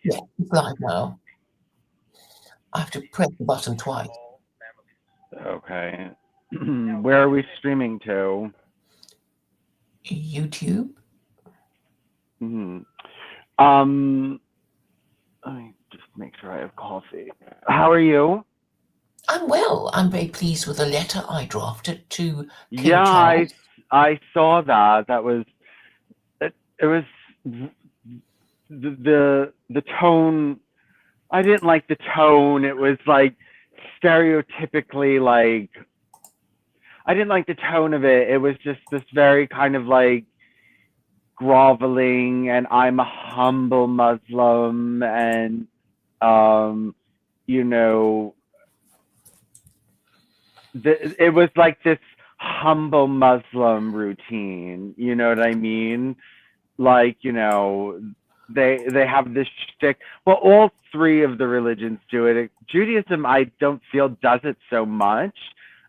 Yeah, it's live now. I have to press the button twice. Okay. Where are we streaming to? YouTube. Hmm. Um, let me just make sure I have coffee. How are you? I'm well. I'm very pleased with the letter I drafted to Yeah, King Charles. I saw that. That was it was the tone. I didn't like the tone. It was like stereotypically like I didn't like the tone of it. It was just this very kind of like groveling and I'm a humble Muslim and um you know it was like this humble Muslim routine. You know what I mean? Like they have this shtick. Well, all three of the religions do it. Judaism, I don't feel does it so much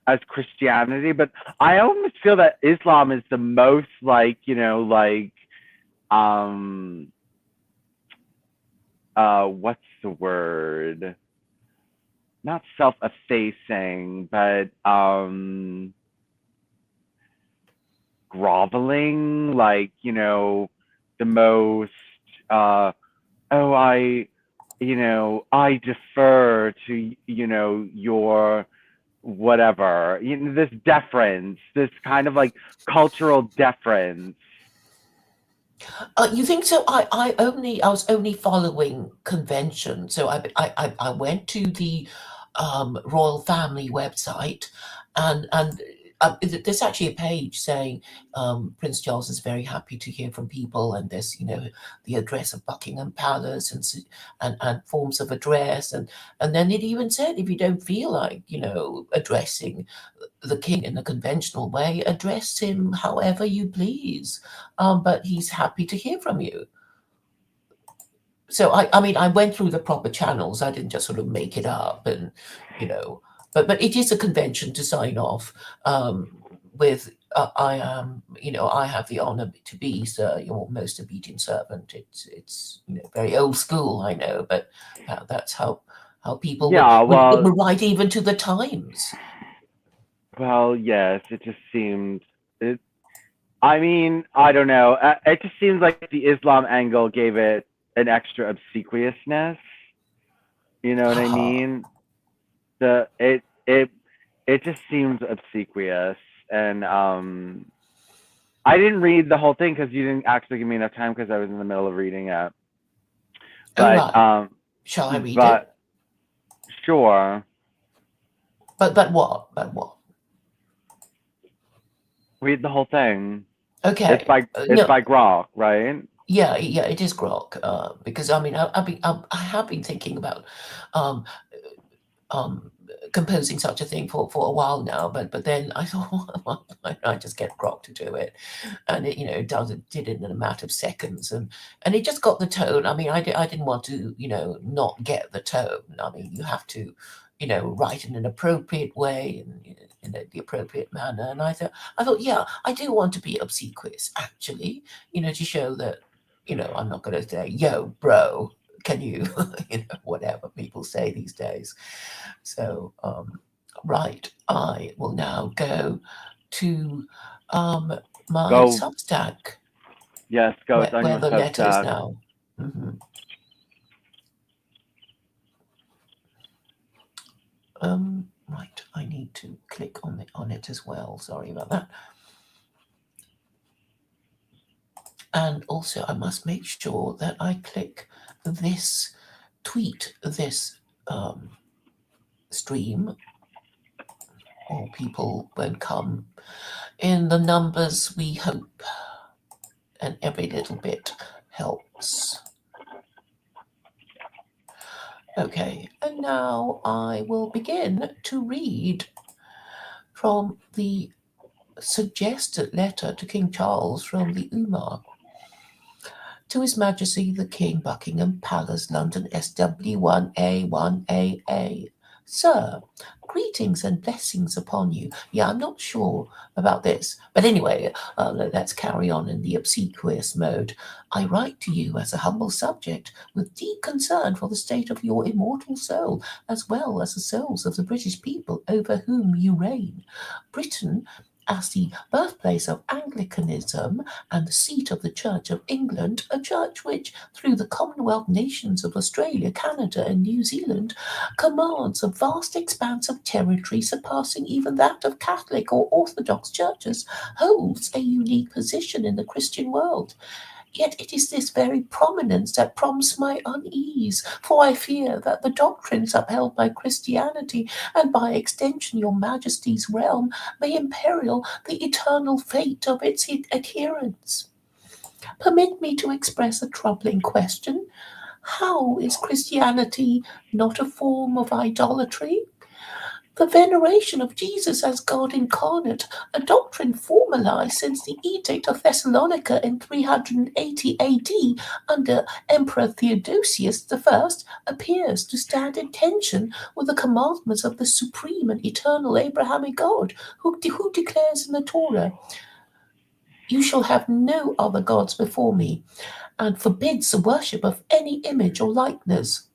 as Christianity, but I almost feel that Islam is the most like um what's the word? Not self-effacing, but groveling, like the most uh oh I defer to your whatever, this deference, this kind of like cultural deference. You think so? I was only following convention. So I went to the royal family website, and there's actually a page saying Prince Charles is very happy to hear from people, and there's the address of Buckingham Palace and forms of address, and then it even said if you don't feel like addressing the king in a conventional way, address him however you please. But he's happy to hear from you. So I mean, I went through the proper channels. I didn't just sort of make it up, and you know, but it is a convention to sign off with. I am, I have the honor to be, sir, your most obedient servant. It's very old school, I know, but that's how people would, Yeah, would well, would write even to the Times. yes, it just seemed it. I mean, I don't know. It just seems like the Islam angle gave it an extra obsequiousness. You know what I mean? The it just seems obsequious, and I didn't read the whole thing because you didn't actually give me enough time because I was in the middle of reading it. Oh, But right. Shall I read it? but sure, But what? But what? read the whole thing. It's Okay. by it's No. by Grok, right? Yeah, it is grok. Because I mean, I have been thinking about um, um, composing such a thing for a while now, but then I thought, well, why don't I just get grok to do it, and it did it in a matter of seconds, and it just got the tone. I mean, I didn't want to not get the tone. I mean, you have to write in an appropriate way and in the appropriate manner. And I thought, yeah, I do want to be obsequious, actually, to show that, I'm not going to say, yo, bro, can you, whatever people say these days. So, right, I will now go to my Go, Substack, yes, go. It's on where your the letter is Substack. now. hmm right, I need to click on it as well. Sorry about that. And also, I must make sure that I click this this stream, or people won't come in the numbers we hope, and every little bit helps. Okay, and now I will begin to read from the suggested letter to King Charles from the Umar. To His Majesty the King, Buckingham Palace, London, SW1A1AA. Sir, greetings and blessings upon you. Yeah, I'm not sure about this. But anyway, let's carry on in the obsequious mode. I write to you as a humble subject with deep concern for the state of your immortal soul, as well as the souls of the British people over whom you reign. Britain, as the birthplace of Anglicanism and the seat of the Church of England, a church which, through the Commonwealth nations of Australia, Canada, and New Zealand, commands a vast expanse of territory surpassing even that of Catholic or Orthodox churches, holds a unique position in the Christian world. Yet it is this very prominence that prompts my unease, for I fear that the doctrines upheld by Christianity, and by extension your Majesty's realm, may imperil the eternal fate of its adherents. Permit me to express a troubling question. How is Christianity not a form of idolatry? The veneration of Jesus as God incarnate, a doctrine formalized since the Edict of Thessalonica in 380 AD under Emperor Theodosius I, appears to stand in tension with the commandments of the supreme and eternal Abrahamic God, who declares in the Torah, "You shall have no other gods before me," and forbids the worship of any image or likeness.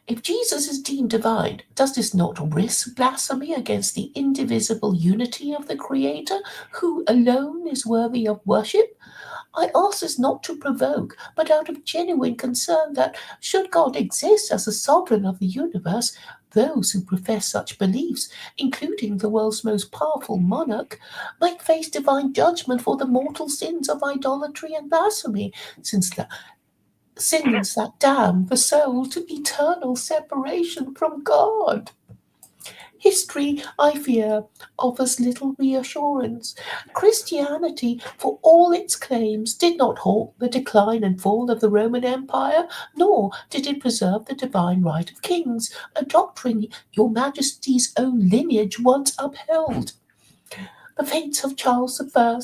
If Jesus is deemed divine, does this not risk blasphemy against the indivisible unity of the Creator, who alone is worthy of worship? I ask this not to provoke, but out of genuine concern that, should God exist as the sovereign of the universe, those who profess such beliefs, including the world's most powerful monarch, might face divine judgment for the mortal sins of idolatry and blasphemy, since the sins that damn the soul to eternal separation from God. History, I fear, offers little reassurance. Christianity, for all its claims, did not halt the decline and fall of the Roman Empire, nor did it preserve the divine right of kings, a doctrine your Majesty's own lineage once upheld. The fates of Charles I,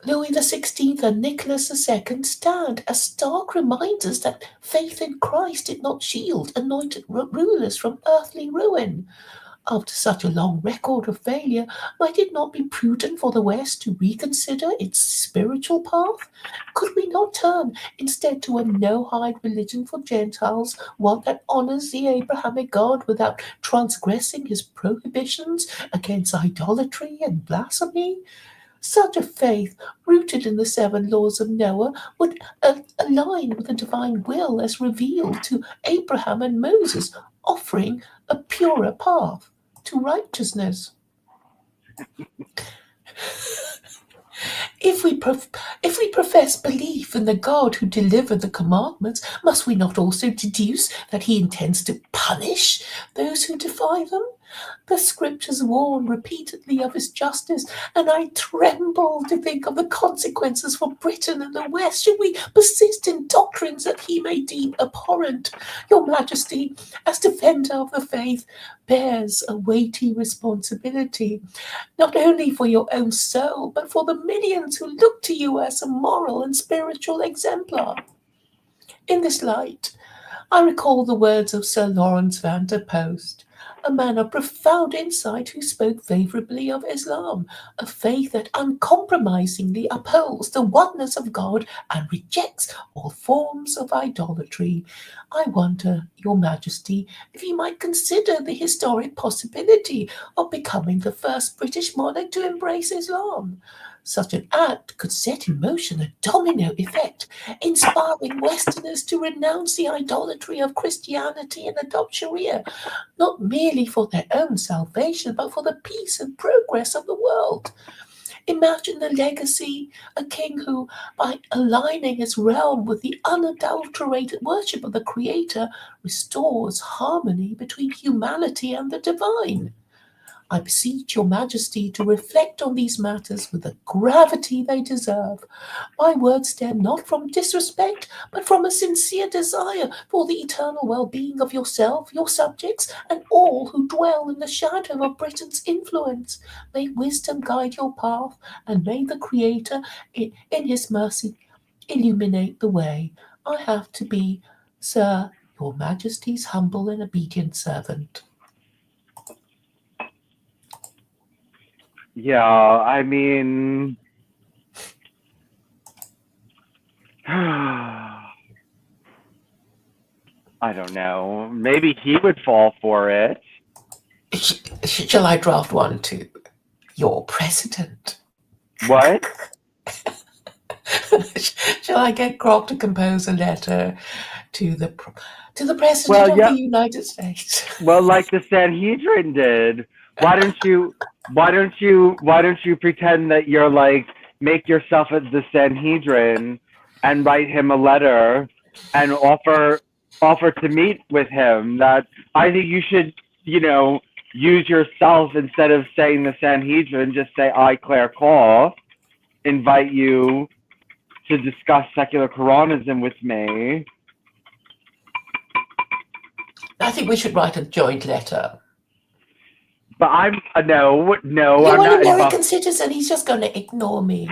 Louis XVI and Nicholas II stand as stark reminders that faith in Christ did not shield anointed rulers from earthly ruin. After such a long record of failure, might it not be prudent for the West to reconsider its spiritual path? Could we not turn instead to a no-hide religion for Gentiles, one that honors the Abrahamic God without transgressing his prohibitions against idolatry and blasphemy? Such a faith, rooted in the seven laws of Noah, would align with the divine will as revealed to Abraham and Moses, offering a purer path to righteousness. If we profess belief in the God who delivered the commandments, must we not also deduce that he intends to punish those who defy them? The scriptures warn repeatedly of his justice, and I tremble to think of the consequences for Britain and the West should we persist in doctrines that he may deem abhorrent. Your Majesty, as defender of the faith, bears a weighty responsibility, not only for your own soul, but for the millions who look to you as a moral and spiritual exemplar. In this light, I recall the words of Sir Lawrence van der Post, a man of profound insight who spoke favorably of Islam, a faith that uncompromisingly upholds the oneness of God and rejects all forms of idolatry. I wonder, Your Majesty, if you might consider the historic possibility of becoming the first British monarch to embrace Islam. Such an act could set in motion a domino effect, inspiring Westerners to renounce the idolatry of Christianity and adopt Sharia, not merely for their own salvation, but for the peace and progress of the world. Imagine the legacy, a king who, by aligning his realm with the unadulterated worship of the Creator, restores harmony between humanity and the divine. I beseech your Majesty to reflect on these matters with the gravity they deserve. My words stem not from disrespect, but from a sincere desire for the eternal well-being of yourself, your subjects, and all who dwell in the shadow of Britain's influence. May wisdom guide your path, and may the Creator, in his mercy, illuminate the way. I have to be Sir, your Majesty's humble and obedient servant. Yeah, I mean, I don't know. Maybe he would fall for it. Shall I draft one to your president? What? Shall I get Grog to compose a letter to the president Well, of the yeah. United States? Well, like the Sanhedrin did. Why don't you? Why don't you pretend that you're like make yourself as the Sanhedrin and write him a letter and offer to meet with him? That I think you should, use yourself instead of saying the Sanhedrin. Just say I, Claire Call, invite you to discuss secular Koranism with me. I think we should write a joint letter. But I'm no, I'm You're not an American involved. citizen. He's just going to ignore me.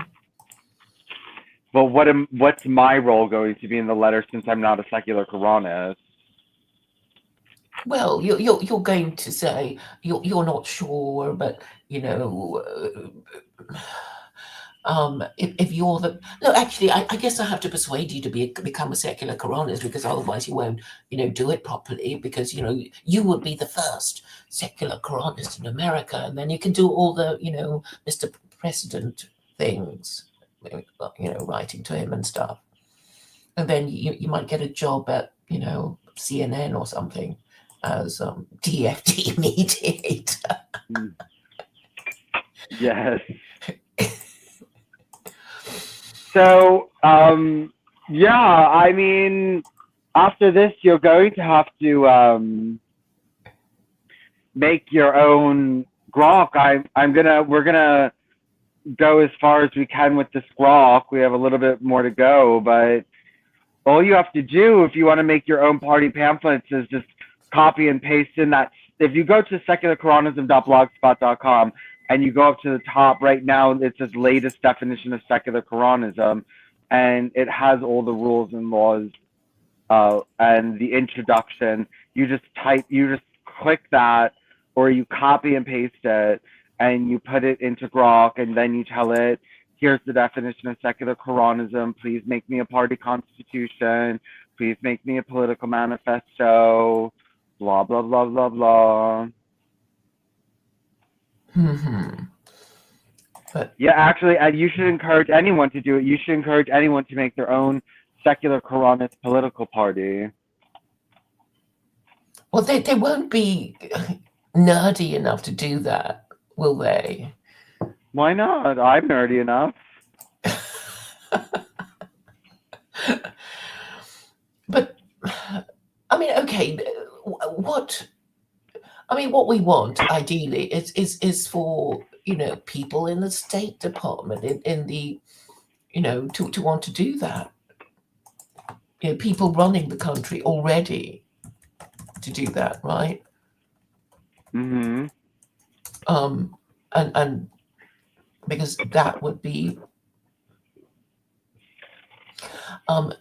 Well, what's my role going to be in the letter since I'm not a secular Koranist? Well, you're going to say you're not sure, but if you're the no, actually, I guess I have to persuade you to become a secular Koranist, because otherwise you won't do it properly, because you would be the first secular Koranist in America, and then you can do all the Mr. President things, writing to him and stuff, and then you might get a job at CNN or something as DFD mediator. Yes. So, yeah, I mean, after this, you're going to have to make your own grok. We're gonna go as far as we can with this grok. We have a little bit more to go, but all you have to do if you want to make your own party pamphlets is just copy and paste in that. If you go to secularkoranism.blogspot.com and you go up to the top right now, it says latest definition of secular Koranism, and it has all the rules and laws and the introduction. You just click that, or you copy and paste it, and you put it into Grok, and then you tell it, here's the definition of secular Koranism. Please make me a party constitution. Please make me a political manifesto. Blah, blah, blah, blah, blah. But yeah, actually, you should encourage anyone to do it. You should encourage anyone to make their own secular Koranist political party. Well, they won't be nerdy enough to do that, will they? Why not? I'm nerdy enough. But I mean, okay, what we want ideally is for people in the State Department, in the to want to do that. People running the country already to do that, right? Mm-hmm. And because that would be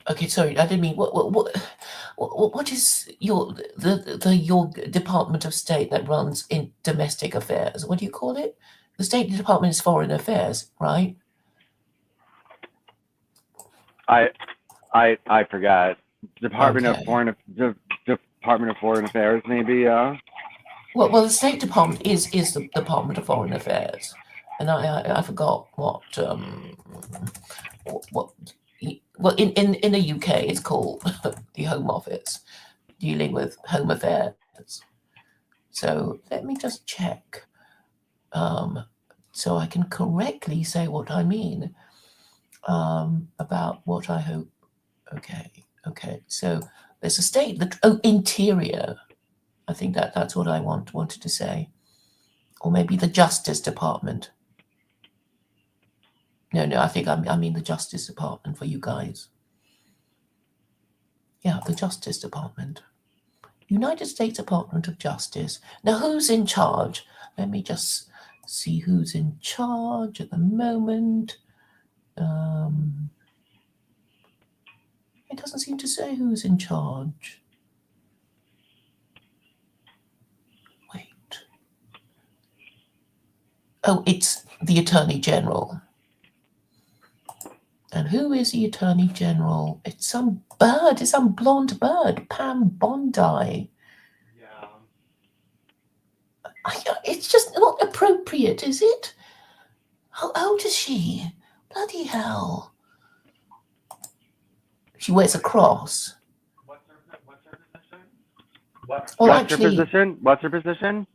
okay, sorry, I didn't mean what is your Department of State that runs in domestic affairs? What do you call it? The State Department is Foreign Affairs, right? I forgot. Department Okay. of Foreign Affairs, maybe. Yeah. Well, the State Department is the Department of Foreign Affairs, and I forgot what well, in the UK it's called the Home Office, dealing with home affairs. So let me just check, so I can correctly say what I mean about what I hope. Okay. So there's a state interior. I think that's what I wanted to say, or maybe the Justice Department. No, I think I mean the Justice Department for you guys. Yeah, the Justice Department. United States Department of Justice. Now, who's in charge? Let me just see who's in charge at the moment. I doesn't seem to say who's in charge. Wait. Oh, it's the Attorney General. And who is the Attorney General? It's some bird. It's some blonde bird. Pam Bondi. Yeah. It's just not appropriate, is it? How old is she? Bloody hell. She wears a cross. What's her position? What's her position?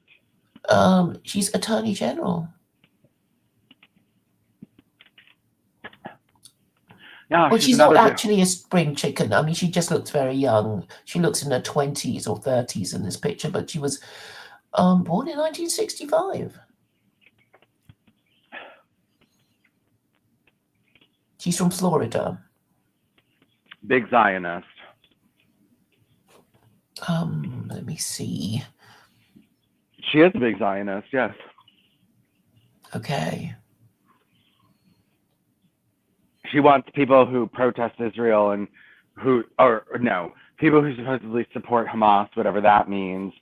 She's Attorney General. No, well, she's not actually a spring chicken. I mean, she just looks very young. She looks in her 20s or 30s in this picture, but she was born in 1965. She's from Florida. Big Zionist. Let me see. She is a big Zionist, yes. Okay. She wants people who protest Israel and people who supposedly support Hamas, whatever that means,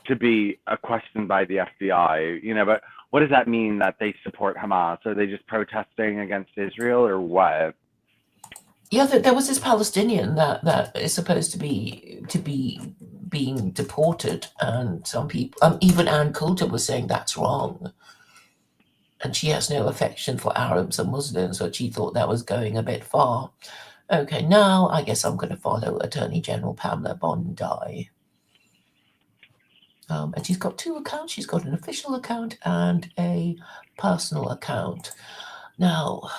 to be questioned by the FBI. But what does that mean that they support Hamas? Are they just protesting against Israel or what? Yeah, there was this Palestinian that is supposed to be being deported, and some people, even Ann Coulter was saying that's wrong. And she has no affection for Arabs and Muslims, so she thought that was going a bit far. Okay, now I guess I'm going to follow Attorney General Pamela Bondi. And she's got two accounts. She's got an official account and a personal account. Now,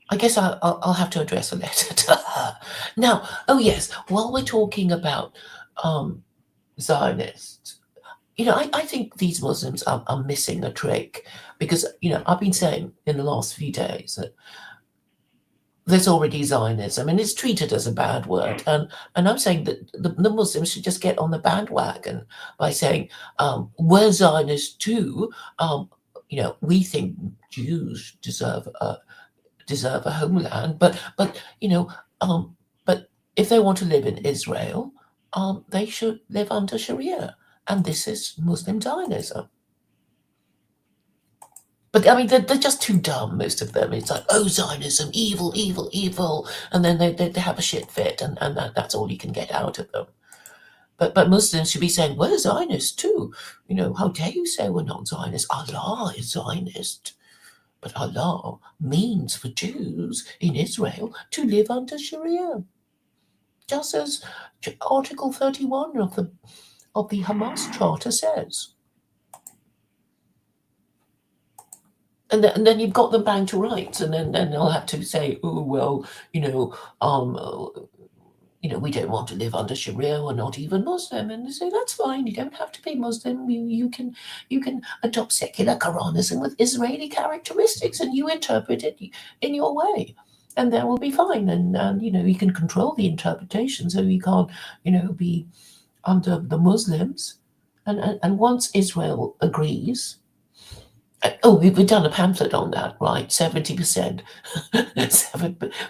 I guess I'll have to address a letter to her. Now, oh yes, while we're talking about Zionists, I think these Muslims are missing a trick because, I've been saying in the last few days that there's already Zionism and it's treated as a bad word. And I'm saying that the Muslims should just get on the bandwagon by saying, we're Zionists too. We think Jews deserve a homeland, but if they want to live in Israel, they should live under Sharia. And this is Muslim Zionism. But I mean, they're just too dumb, most of them. It's like, oh, Zionism, evil, evil, evil. And then they have a shit fit, and that's all you can get out of them. But Muslims should be saying, we're Zionists too. How dare you say we're not Zionists? Allah is Zionist. But Allah means for Jews in Israel to live under Sharia. Just as Article 31 of the Hamas Charter says. And then you've got them bound to rights, and then they'll have to say, oh, well, we don't want to live under Sharia, we're not even Muslim. And they say, that's fine, you don't have to be Muslim, you can adopt secular Koranism with Israeli characteristics, and you interpret it in your way. And that will be fine. And you can control the interpretation, so you can't, be under the Muslims. And once Israel agrees, we've done a pamphlet on that, right? 70%.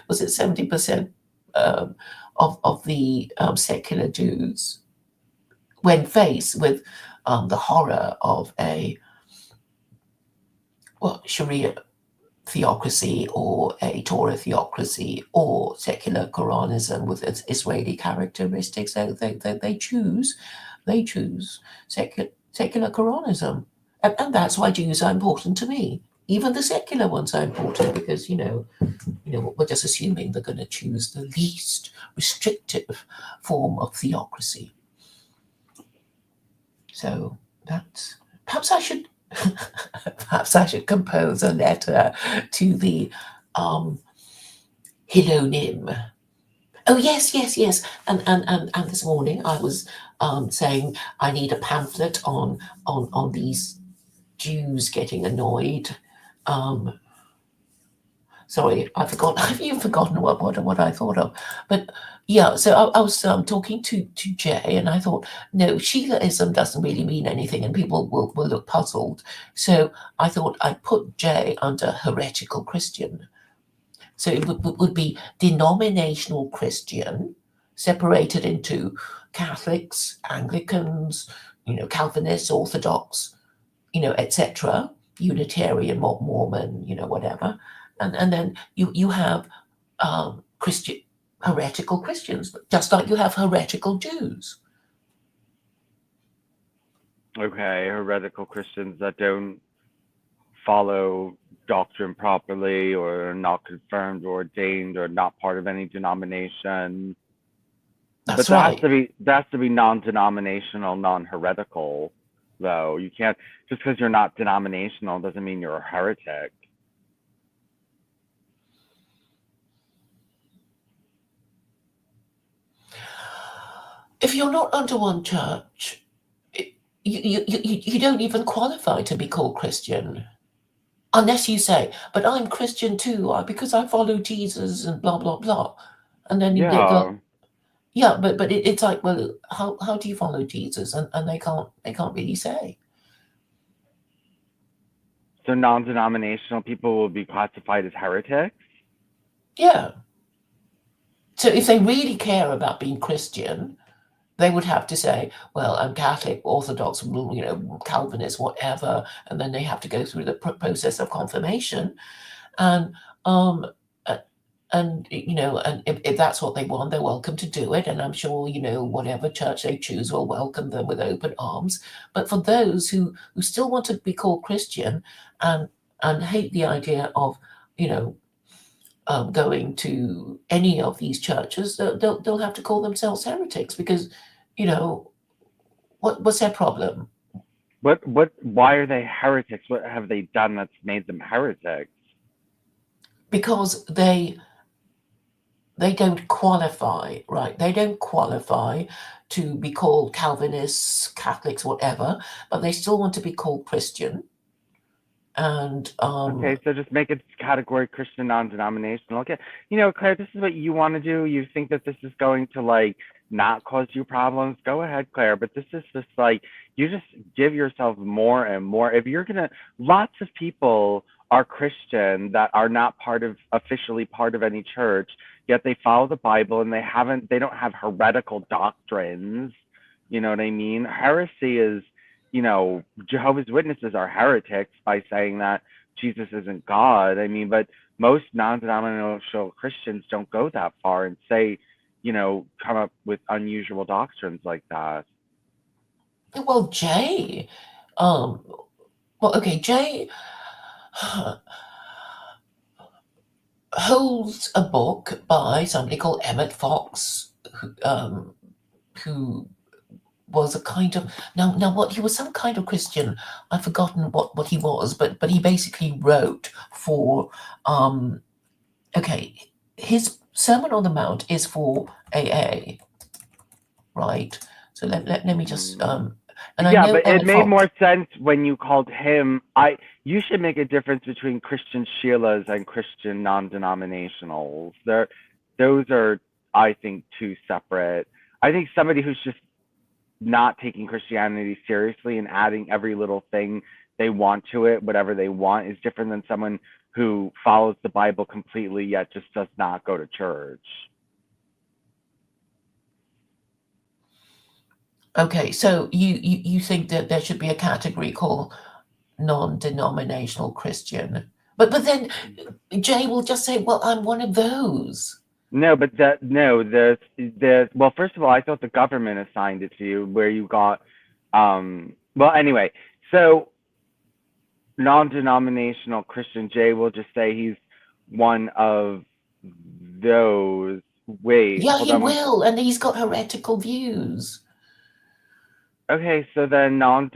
Was it 70% of the secular Jews, when faced with the horror of a Sharia theocracy or a Torah theocracy or secular Koranism with its Israeli characteristics, they choose secular Koranism. And that's why Jews are important to me. Even the secular ones are important because, we're just assuming they're going to choose the least restrictive form of theocracy. So that's, perhaps I should compose a letter to the Hilonim. Oh yes. And this morning I was saying I need a pamphlet on these Jews getting annoyed. Sorry, I've even forgotten what I thought of. But yeah, so I was talking to Jay, and I thought, no, Sheilaism doesn't really mean anything, and people will look puzzled. So I thought I'd put Jay under heretical Christian. So it would be denominational Christian, separated into Catholics, Anglicans, Calvinists, Orthodox, etc., Unitarian, Mormon, whatever, and then you have Christian heretical Christians, just like you have heretical Jews. Okay, heretical Christians that don't follow doctrine properly, or are not confirmed or ordained, or not part of any denomination. That's But that right. has to be non-denominational, non-heretical, though. You can't, just because you're not denominational doesn't mean you're a heretic. If you're not under one church, you don't even qualify to be called Christian. Unless you say, but I'm Christian too, because I follow Jesus and blah, blah, blah. And then they go, Yeah. yeah, but it's like, well, how do you follow Jesus? And they can't really say. So non-denominational people will be classified as heretics? Yeah. So if they really care about being Christian, they would have to say, well, I'm Catholic, Orthodox, Calvinist, whatever, and then they have to go through the process of confirmation, and um, and if that's what they want, they're welcome to do it, and I'm sure whatever church they choose will welcome them with open arms. But for those who still want to be called Christian and hate the idea of you know going to any of these churches, they'll have to call themselves heretics because you know what's their problem? Why are they heretics? What have they done that's made them heretics? Because they don't qualify, right? They don't qualify to be called Calvinists, Catholics, whatever, but they still want to be called Christian. And Okay, so just make it category Christian non-denominational. Okay, Claire, this is what you want to do. You think that this is going to like not cause you problems? Go ahead, Claire. But this is just like you just give yourself more and more. If you're gonna, lots of people are Christian that are not officially part of any church, yet they follow the Bible and they don't have heretical doctrines. You know what I mean? Heresy is, Jehovah's Witnesses are heretics by saying that Jesus isn't God. I mean, but most non-denominational Christians don't go that far and say, come up with unusual doctrines like that. well, Jay, um, well, okay, Jay holds a book by somebody called Emmett Fox, who was a kind of now what he was, some kind of Christian. I've forgotten what he was, but he basically wrote for okay, his Sermon on the Mount is for AA, right? So let me just Mm. and I Yeah, know but it Emmett made Fox. more sense when you called him. You should make a difference between Christian Sheilas and Christian non-denominationals. Those are, I think, two separate. I think somebody who's just not taking Christianity seriously and adding every little thing they want to it, whatever they want, is different than someone who follows the Bible completely yet just does not go to church. Okay, so you think that there should be a category called non-denominational Christian, but then Jay will just say, well, I'm one of those. No, but that no, the well, first of all, I thought the government assigned it to you where you got well, anyway, so non-denominational Christian Jay will just say he's one of those. Wait, Yeah, hold he on one. will, and he's got heretical views. Okay, so then non.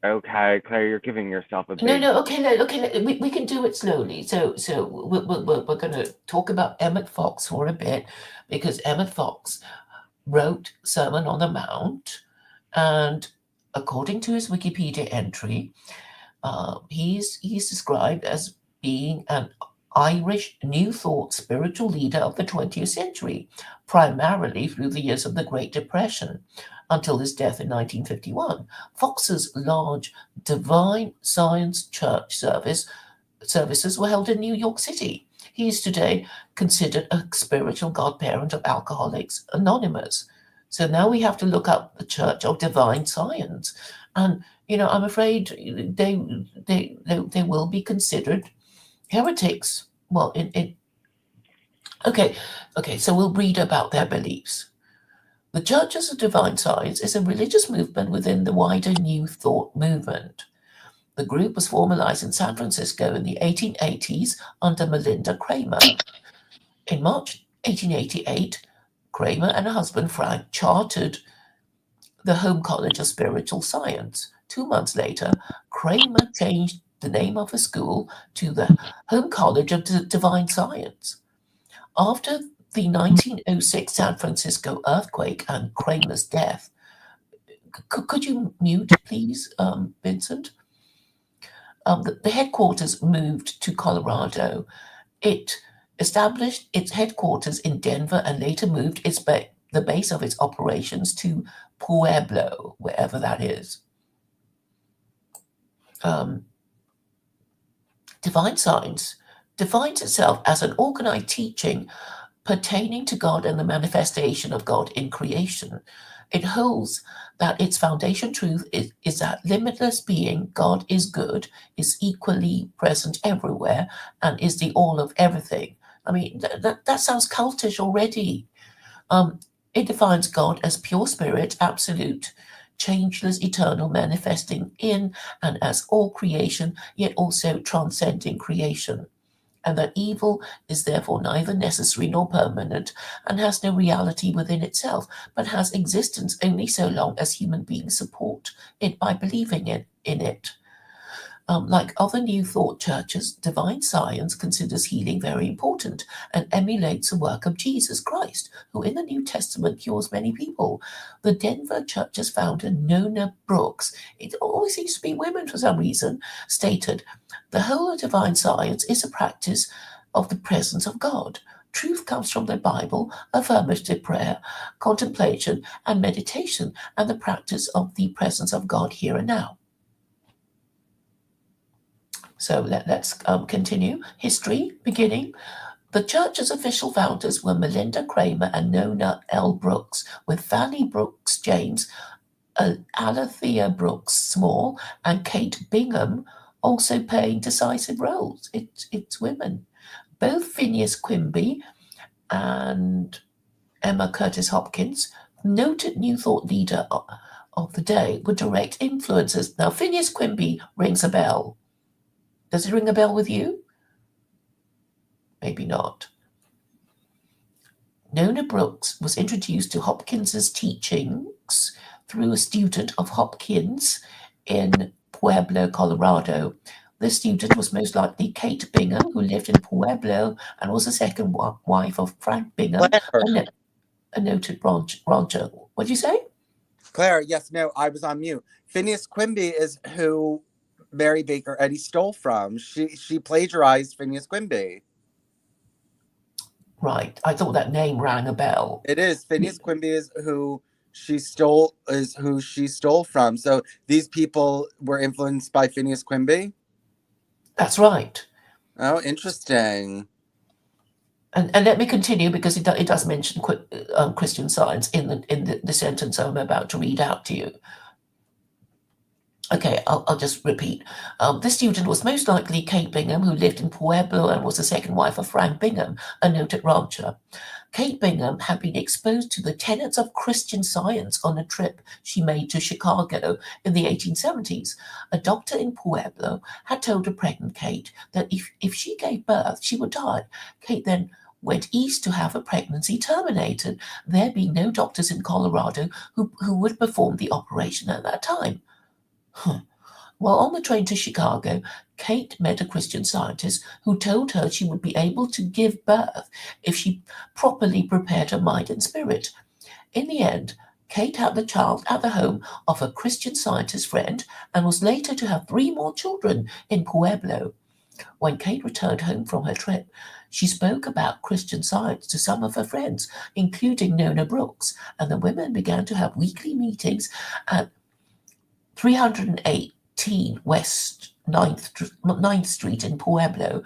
Okay, Claire, you're giving yourself a No, big. no, okay, no, okay, no, we can do it slowly. So we're going to talk about Emmett Fox for a bit, because Emmett Fox wrote Sermon on the Mount, and according to his Wikipedia entry, he's described as being an Irish New Thought spiritual leader of the 20th century, primarily through the years of the Great Depression, until his death in 1951. Fox's large Divine Science Church services were held in New York City, He is today considered a spiritual godparent of Alcoholics Anonymous. So now we have to look up the Church of Divine Science. And, I'm afraid they will be considered heretics. Well, okay, so we'll read about their beliefs. The Churches of Divine Science is a religious movement within the wider New Thought movement. The group was formalized in San Francisco in the 1880s under Melinda Kramer. In March 1888, Kramer and her husband Frank chartered the Home College of Spiritual Science. 2 months later, Kramer changed the name of the school to the Home College of Divine Science. After the 1906 San Francisco earthquake and Kramer's death, could you mute, please, Vincent? The headquarters moved to Colorado. It established its headquarters in Denver and later moved the base of its operations to Pueblo, wherever that is. Divine Science defines itself as an organized teaching pertaining to God and the manifestation of God in creation. It holds that its foundation truth is that limitless being, God is good, is equally present everywhere, and is the all of everything. I mean, that sounds cultish already. It defines God as pure spirit, absolute, changeless, eternal, manifesting in and as all creation, yet also transcending creation. And that evil is therefore neither necessary nor permanent, and has no reality within itself, but has existence only so long as human beings support it by believing in it. Like other New Thought churches, Divine Science considers healing very important and emulates the work of Jesus Christ, who in the New Testament cures many people. The Denver church's founder, Nona Brooks, it always seems to be women for some reason, stated, "The whole of Divine Science is a practice of the presence of God. Truth comes from the Bible, affirmative prayer, contemplation, and meditation, and the practice of the presence of God here and now." So let's continue. History, beginning. The church's official founders were Melinda Kramer and Nona L. Brooks, with Fanny Brooks James, Alethea Brooks Small, and Kate Bingham also playing decisive roles. It's women. Both Phineas Quimby and Emma Curtis Hopkins, noted New Thought leader of the day, were direct influences. Now, Phineas Quimby rings a bell. Does it ring a bell with you? Maybe not. Nona Brooks was introduced to Hopkins's teachings through a student of Hopkins in Pueblo, Colorado. This student was most likely Kate Bingham, who lived in Pueblo and was the second wife of Frank Bingham, a noted rancher. What'd you say? Claire, yes, no, I was on mute. Phineas Quimby is who Mary Baker Eddy stole from. She plagiarized Phineas Quimby. Right. I thought that name rang a bell. It is. Phineas Quimby is who she stole from. So these people were influenced by Phineas Quimby? That's right. Oh, interesting. And let me continue because it does mention Christian Science in the sentence I'm about to read out to you. Okay, I'll just repeat. This student was most likely Kate Bingham, who lived in Pueblo and was the second wife of Frank Bingham, a noted rancher. Kate Bingham had been exposed to the tenets of Christian Science on a trip she made to Chicago in the 1870s. A doctor in Pueblo had told a pregnant Kate that if she gave birth, she would die. Kate then went east to have her pregnancy terminated, there being no doctors in Colorado who would perform the operation at that time. While on the train to Chicago, Kate met a Christian Scientist who told her she would be able to give birth if she properly prepared her mind and spirit. In the end, Kate had the child at the home of a Christian Scientist friend and was later to have 3 more children in Pueblo. When Kate returned home from her trip, she spoke about Christian Science to some of her friends, including Nona Brooks, and the women began to have weekly meetings at 318 West 9th Street in Pueblo.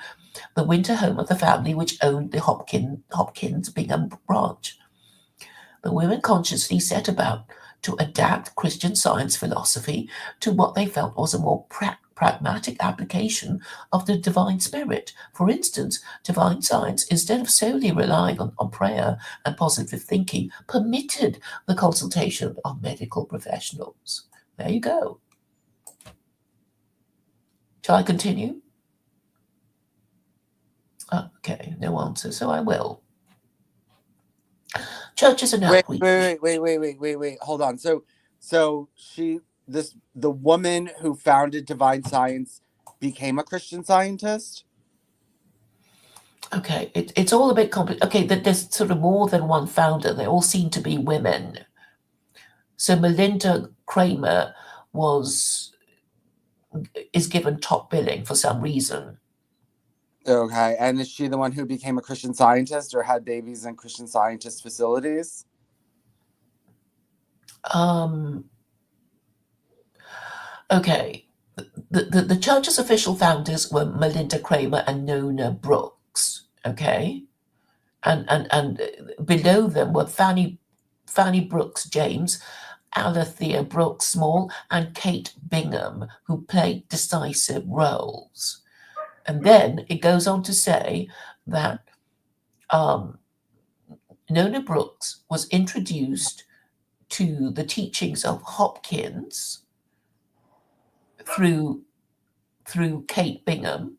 the winter home of the family which owned the Hopkins Bingham branch. The women consciously set about to adapt Christian Science philosophy to what they felt was a more pragmatic application of the divine spirit. For instance, divine science, instead of solely relying on prayer and positive thinking, permitted the consultation of medical professionals. There you go. Shall I continue? Okay, no answer, so I will. Churches and outreach. Wait. Hold on. So the woman who founded Divine Science became a Christian Scientist? Okay, it's all a bit complicated. Okay, there's sort of more than one founder. They all seem to be women. So Melinda Kramer is given top billing for some reason. Okay, and is she the one who became a Christian Scientist or had babies in Christian Scientist facilities? Okay, the church's official founders were Melinda Kramer and Nona Brooks. Okay, and below them were Fanny Brooks James, Alethea Brooks Small, and Kate Bingham, who played decisive roles. And then it goes on to say that Nona Brooks was introduced to the teachings of Hopkins through Kate Bingham,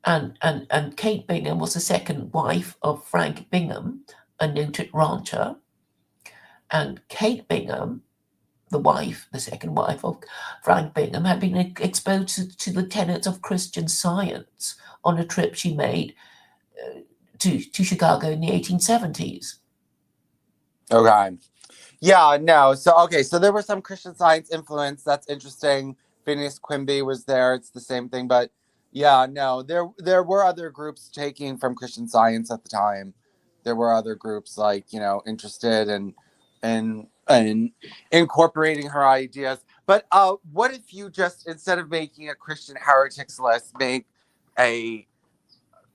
and Kate Bingham was the second wife of Frank Bingham, a noted rancher, and Kate Bingham, the second wife of Frank Bingham, had been exposed to the tenets of Christian Science on a trip she made to Chicago in the 1870s. Okay. Yeah, no. So there was some Christian Science influence. That's interesting. Phineas Quimby was there. It's the same thing, but yeah, no. There were other groups taking from Christian Science at the time. There were other groups interested in incorporating her ideas. But what if you just, instead of making a Christian heretics list, make a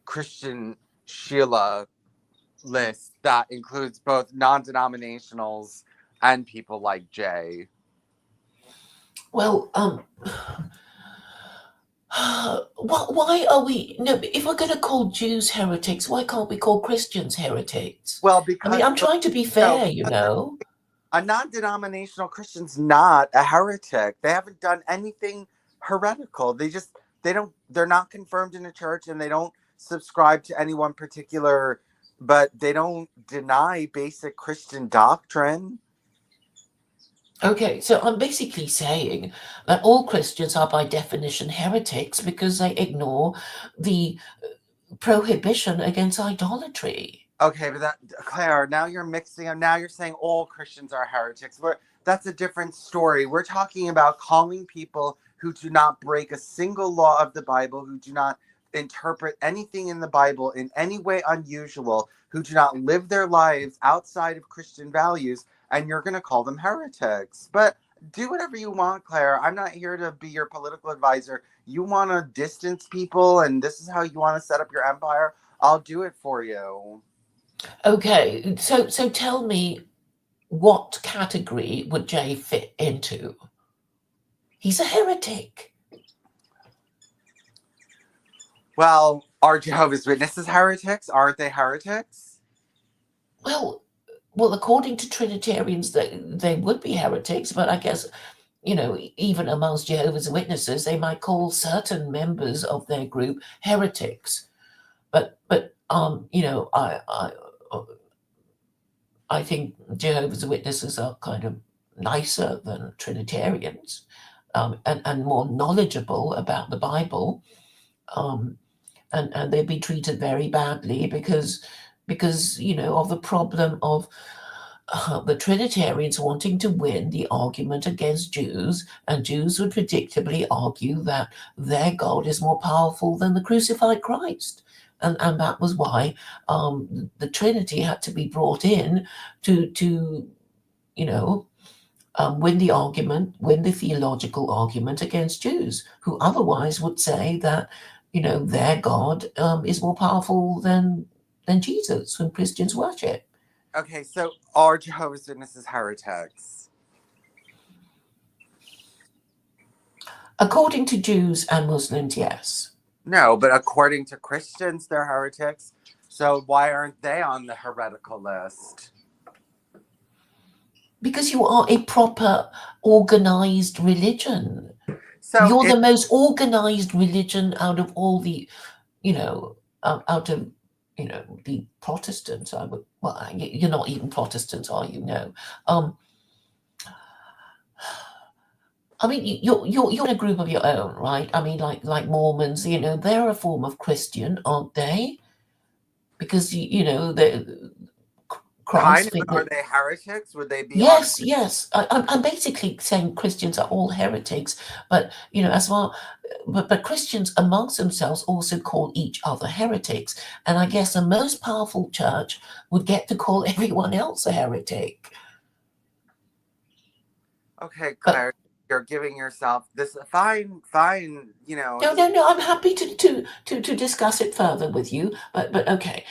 Christian Sheila list that includes both non-denominationals and people like Jay? Well, why are we? No, if we're going to call Jews heretics, why can't we call Christians heretics? Well, because I'm trying to be fair, you know. A non-denominational Christian's not a heretic. They haven't done anything heretical. They're not confirmed in a church, and they don't subscribe to any one particular, but they don't deny basic Christian doctrine. Okay, so I'm basically saying that all Christians are by definition heretics because they ignore the prohibition against idolatry. Okay, but Claire, now you're mixing them. Now you're saying all Christians are heretics. That's a different story. We're talking about calling people who do not break a single law of the Bible, who do not interpret anything in the Bible in any way unusual, who do not live their lives outside of Christian values, and you're going to call them heretics. But do whatever you want, Claire. I'm not here to be your political advisor. You want to distance people, and this is how you want to set up your empire. I'll do it for you. Okay, so tell me, what category would Jay fit into? He's a heretic. Well, are Jehovah's Witnesses heretics? Aren't they heretics? Well, according to Trinitarians, they would be heretics, but I guess, even amongst Jehovah's Witnesses, they might call certain members of their group heretics. But I think Jehovah's Witnesses are kind of nicer than Trinitarians, and more knowledgeable about the Bible, and they've been treated very badly because of the problem of the Trinitarians wanting to win the argument against Jews, and Jews would predictably argue that their God is more powerful than the crucified Christ. And that was why the Trinity had to be brought in to win the argument, win the theological argument against Jews, who otherwise would say that their God is more powerful than Jesus, whom Christians worship. Okay, so are Jehovah's Witnesses heretics? According to Jews and Muslims, yes. No, but according to Christians, they're heretics. So why aren't they on the heretical list? Because you are a proper organized religion. So You're the most organized religion out of all the, out of, the Protestants. You're not even Protestants, are you? No. I mean, you're in a group of your own, right? I mean, like Mormons, they're a form of Christian, aren't they? Because the Christ. kind of, are they heretics? Would they be on? Yes. I'm basically saying Christians are all heretics, but as well, but Christians amongst themselves also call each other heretics, and I guess the most powerful church would get to call everyone else a heretic. Okay, Claire, you're giving yourself this fine. No. I'm happy to discuss it further with you, but okay.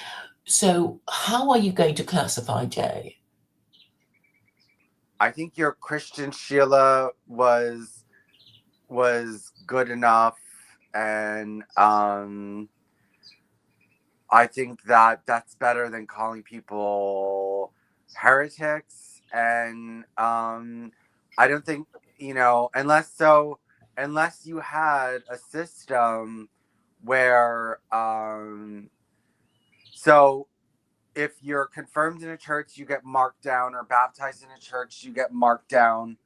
So, how are you going to classify Jay? I think your Christian Sheila was good enough, and I think that's better than calling people heretics. And I don't think unless you had a system where so if you're confirmed in a church, you get marked down, or baptized in a church, you get marked down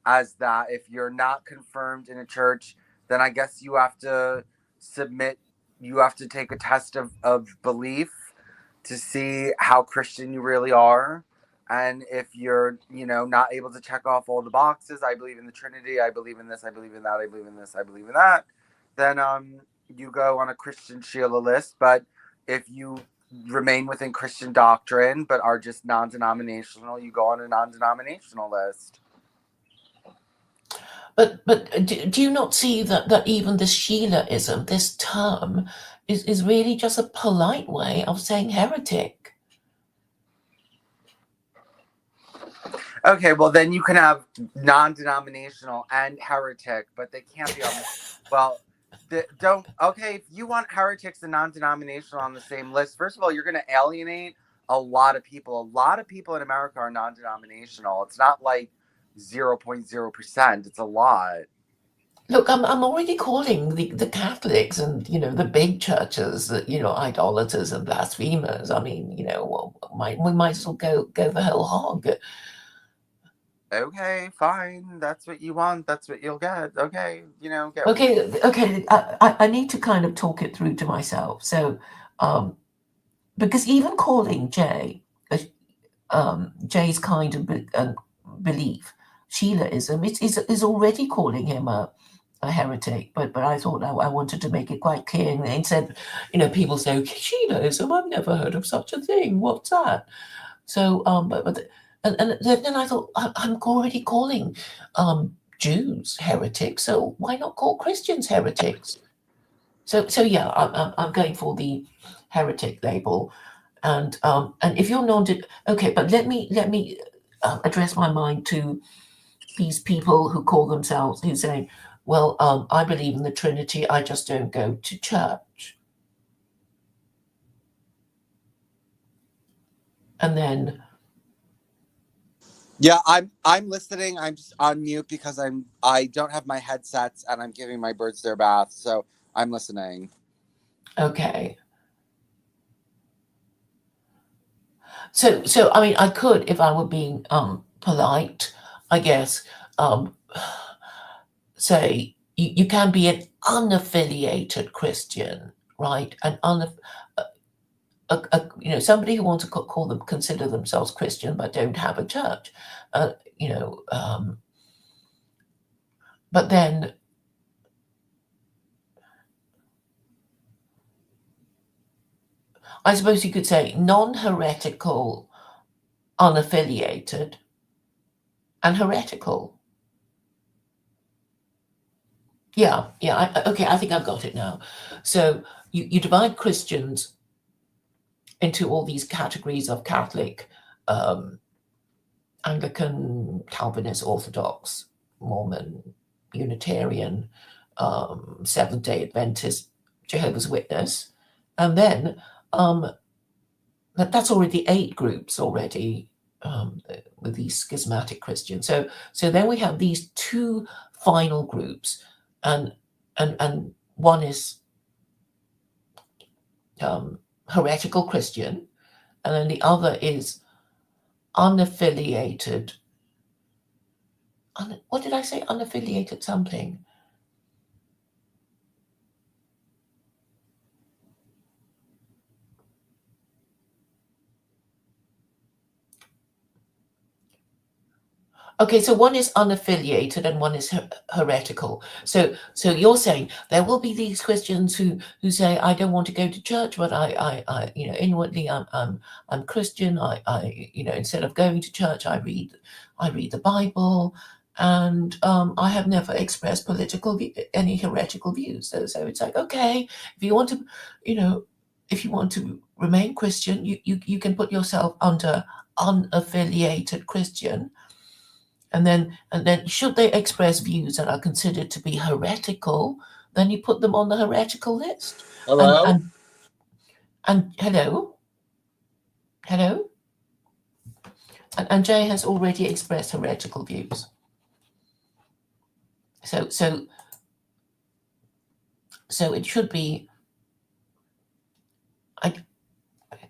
as that. If you're not confirmed in a church, then I guess you have to take a test of belief to see how Christian you really are. And if you're, not able to check off all the boxes, I believe in the Trinity, I believe in this, I believe in that, I believe in this, I believe in that, then you go on a Christian Sheila list. But if you remain within Christian doctrine but are just non-denominational, you go on a non-denominational list. But do you not see that even this Sheilaism, this term, is really just a polite way of saying heretic? Okay, well then you can have non-denominational and heretic, but they can't be on if you want heretics and non-denominational on the same list, first of all, you're going to alienate a lot of people. A lot of people in America are non-denominational. It's not like 0.0%. It's a lot. Look, I'm already calling the Catholics and the big churches that idolaters and blasphemers. I mean, we might as well go the whole hog. Okay, fine. That's what you want. That's what you'll get. Okay, get. Okay. I need to kind of talk it through to myself. So, because even calling Jay, Jay's kind of belief, Sheilaism, is already calling him a heretic. But I thought I wanted to make it quite clear. And instead, people say Sheilaism. I've never heard of such a thing. What's that? So, and then I thought I'm already calling Jews heretics. So why not call Christians heretics? So yeah, I'm going for the heretic label. And if you're okay, but let me address my mind to these people who call themselves, who say, well, I believe in the Trinity, I just don't go to church. And then yeah, I'm listening. I'm just on mute because I don't have my headsets and I'm giving my birds their bath, so I'm listening. Okay. So I mean, I could, if I were being polite, I guess, say you can be an unaffiliated Christian, right? Somebody who wants to consider themselves Christian but don't have a church, but then I suppose you could say non-heretical, unaffiliated, and heretical. Yeah, yeah. Okay, I think I've got it now. So you divide Christians into all these categories of Catholic, um, Anglican, Calvinist, Orthodox, Mormon, Unitarian, Seventh Day Adventist, Jehovah's Witness, and then um, that's already 8 groups already, with these schismatic Christians. So then we have these 2 final groups, and one is heretical Christian, and then the other is unaffiliated. What did I say? Unaffiliated something. Okay, so one is unaffiliated and one is heretical. So you're saying there will be these Christians who say, I don't want to go to church, but I inwardly I'm Christian. I instead of going to church, I read the Bible, and I have never expressed any heretical views. So it's like, okay, if you want to, if you want to remain Christian, you can put yourself under unaffiliated Christian. And then should they express views that are considered to be heretical, then you put them on the heretical list. And Hello? and hello, hello. And Jay has already expressed heretical views. So it should be.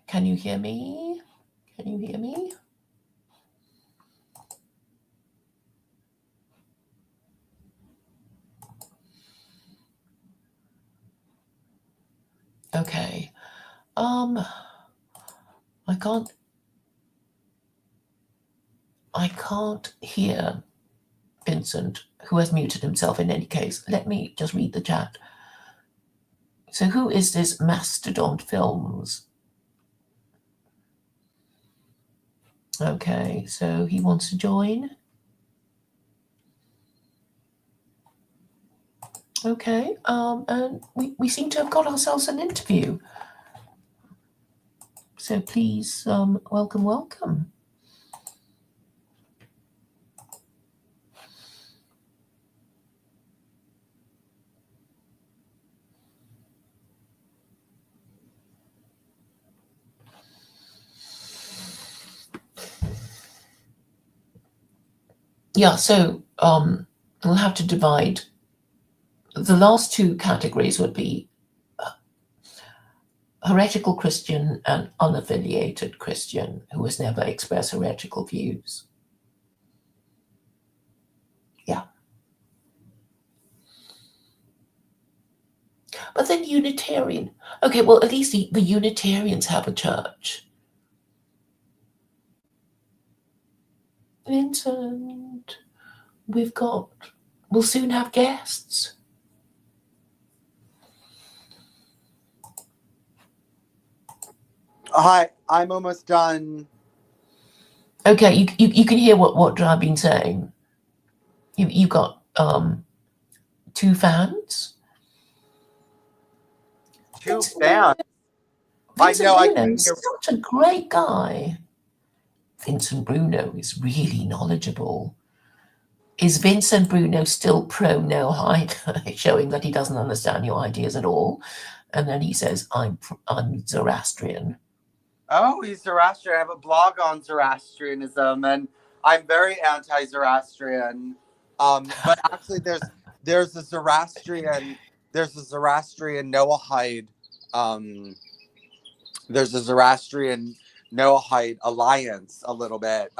Can you hear me? Can you hear me? Okay. I can't hear Vincent, who has muted himself in any case. Let me just read the chat. So who is this Mastodon Films? Okay, so he wants to join. Okay, and we seem to have got ourselves an interview. So please, welcome. Yeah, so we'll have to divide. The last 2 categories would be heretical Christian and unaffiliated Christian who has never expressed heretical views. Yeah. But then Unitarian. Okay, well, at least the Unitarians have a church. Vincent, we'll soon have guests. Hi, I'm almost done. Okay, you can hear what I've been saying. You've got 2 fans. 2 Vincent fans. Vincent I Bruno couldn't is hear. such a great guy. Vincent Bruno is really knowledgeable. Is Vincent Bruno still pro no hide, showing that he doesn't understand your ideas at all? And then he says, I'm Zoroastrian. Oh, he's Zoroastrian. I have a blog on Zoroastrianism, and I'm very anti-Zoroastrian. But actually, there's a Zoroastrian Noahide. There's a Zoroastrian Noahide alliance a little bit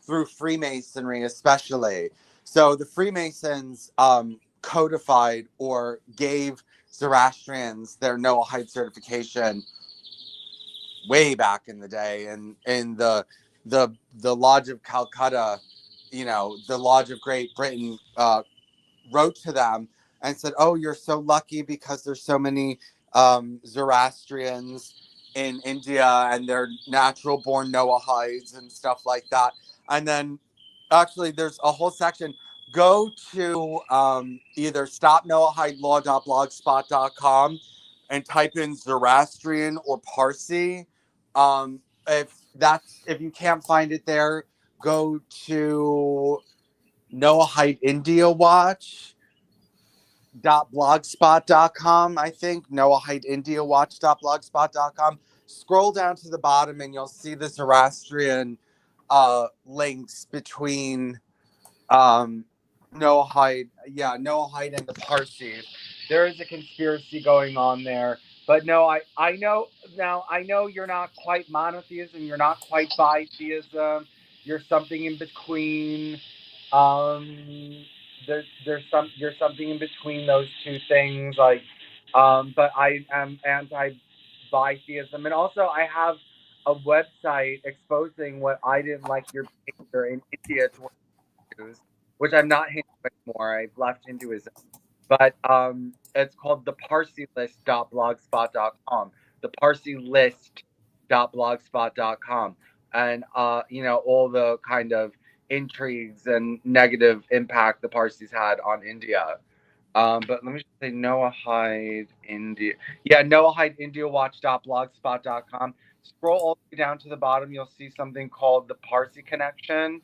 through Freemasonry, especially. So the Freemasons codified or gave Zoroastrians their Noahide certification way back in the day, and in the Lodge of Calcutta, the Lodge of Great Britain wrote to them and said, "Oh, you're so lucky because there's so many Zoroastrians in India, and they're natural born Noahides and stuff like that." And then, actually, there's a whole section go to either stopnoahidelaw.blogspot.com and type in Zoroastrian or Parsi. If you can't find it there, go to Noahide India Watch.blogspot.com. I think Noahide India Watch.blogspot.com. Scroll down to the bottom and you'll see the Zoroastrian links between Noahide and the Parsis. There is a conspiracy going on there. But no, I know now. I know you're not quite monotheism. You're not quite bitheism. You're something in between. You're something in between those two things. But I am anti-bitheism, and also I have a website exposing what I didn't like your behavior in India towards Jews, which I'm not Hindu anymore. I've left Hinduism. But it's called theparsylist.blogspot.com. Theparsylist.blogspot.com. And all the kind of intrigues and negative impact the Parsis had on India. But let me just say Noahide India. Yeah, NoahIdeIndiaWatch.blogspot.com. Scroll all the way down to the bottom. You'll see something called the Parsi Connection.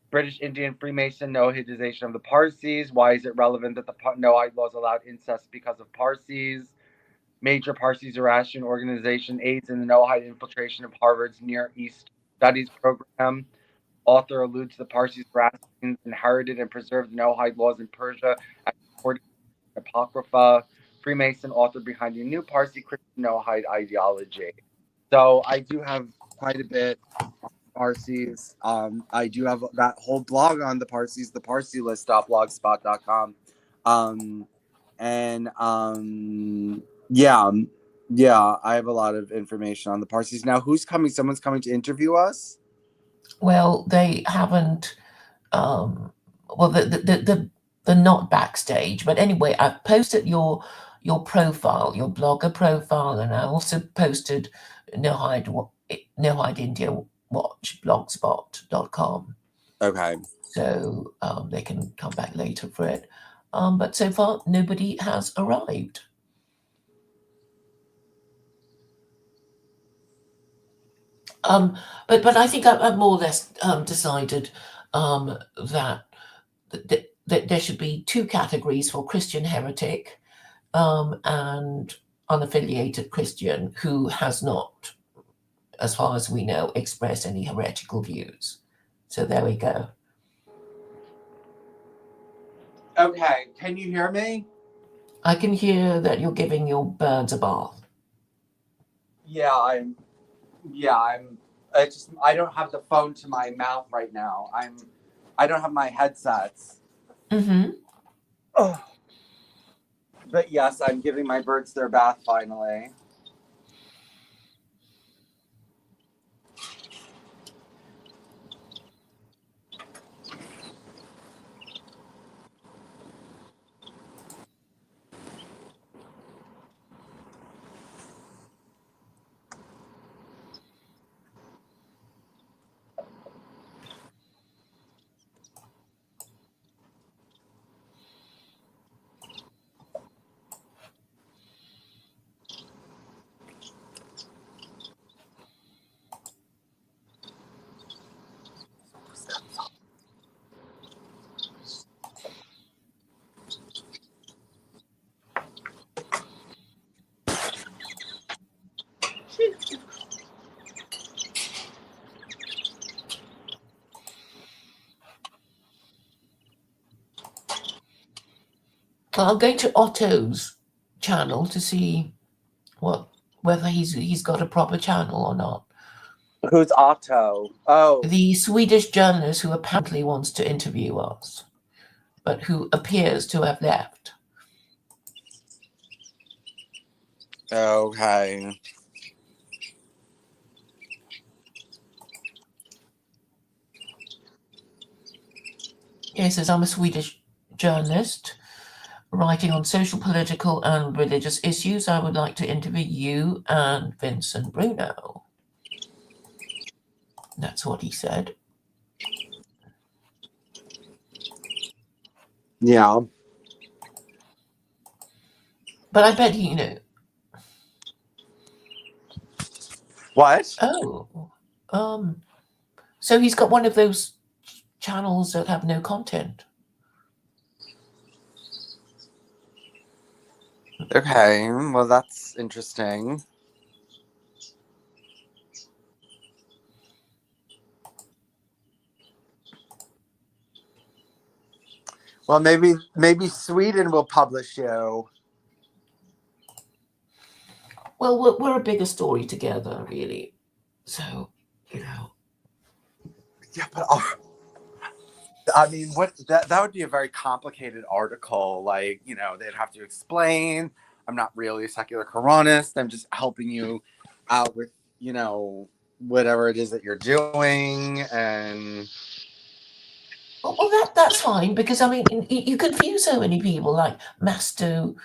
British Indian Freemason Noahidization of the Parsis. Why is it relevant that the Noahide laws allowed incest because of Parsis? Major Parsi Zoroastrian organization aids in the Noahide infiltration of Harvard's Near East Studies program. Author alludes to the Parsi Zoroastrians inherited and preserved the Noahide laws in Persia as recorded in Apocrypha. Freemason author behind the new Parsi Christian Noahide ideology. So I do have quite a bit Parsis. I do have that whole blog on the Parsis, the Parsylist.blogspot.com. Yeah, I have a lot of information on the Parsis. Now, who's coming? Someone's coming to interview us? Well, they haven't. They're not backstage, but anyway, I've posted your profile, your blogger profile, and I also posted Noahide India Watch blogspot.com. Okay. So they can come back later for it. But so far, nobody has arrived. But I think I've more or less decided that there should be two categories for Christian heretic and unaffiliated Christian who has not, as far as we know, expressed any heretical views. So there we go. Okay, can you hear me? I can hear that you're giving your birds a bath. I don't have the phone to my mouth right now. I don't have my headsets. Mm-hmm. Oh. But yes, I'm giving my birds their bath finally. I'm going to Otto's channel to see whether he's got a proper channel or not. Who's Otto? Oh, The Swedish journalist who apparently wants to interview us, but who appears to have left. okay. He says, I'm a Swedish journalist writing on social, political, and religious issues. I would like to interview you and Vincent Bruno. That's what he said. Yeah. But I bet you know. What? Oh, so he's got one of those channels that have no content. Okay, well, that's interesting. Well, maybe Sweden will publish you. Well, we're a bigger story together, really. So, you know. Yeah, but I mean, what that would be a very complicated article. Like, they'd have to explain. I'm not really a secular Koranist. I'm just helping you out with, whatever it is that you're doing, and Well, that's fine because I mean you confuse so many people like Masto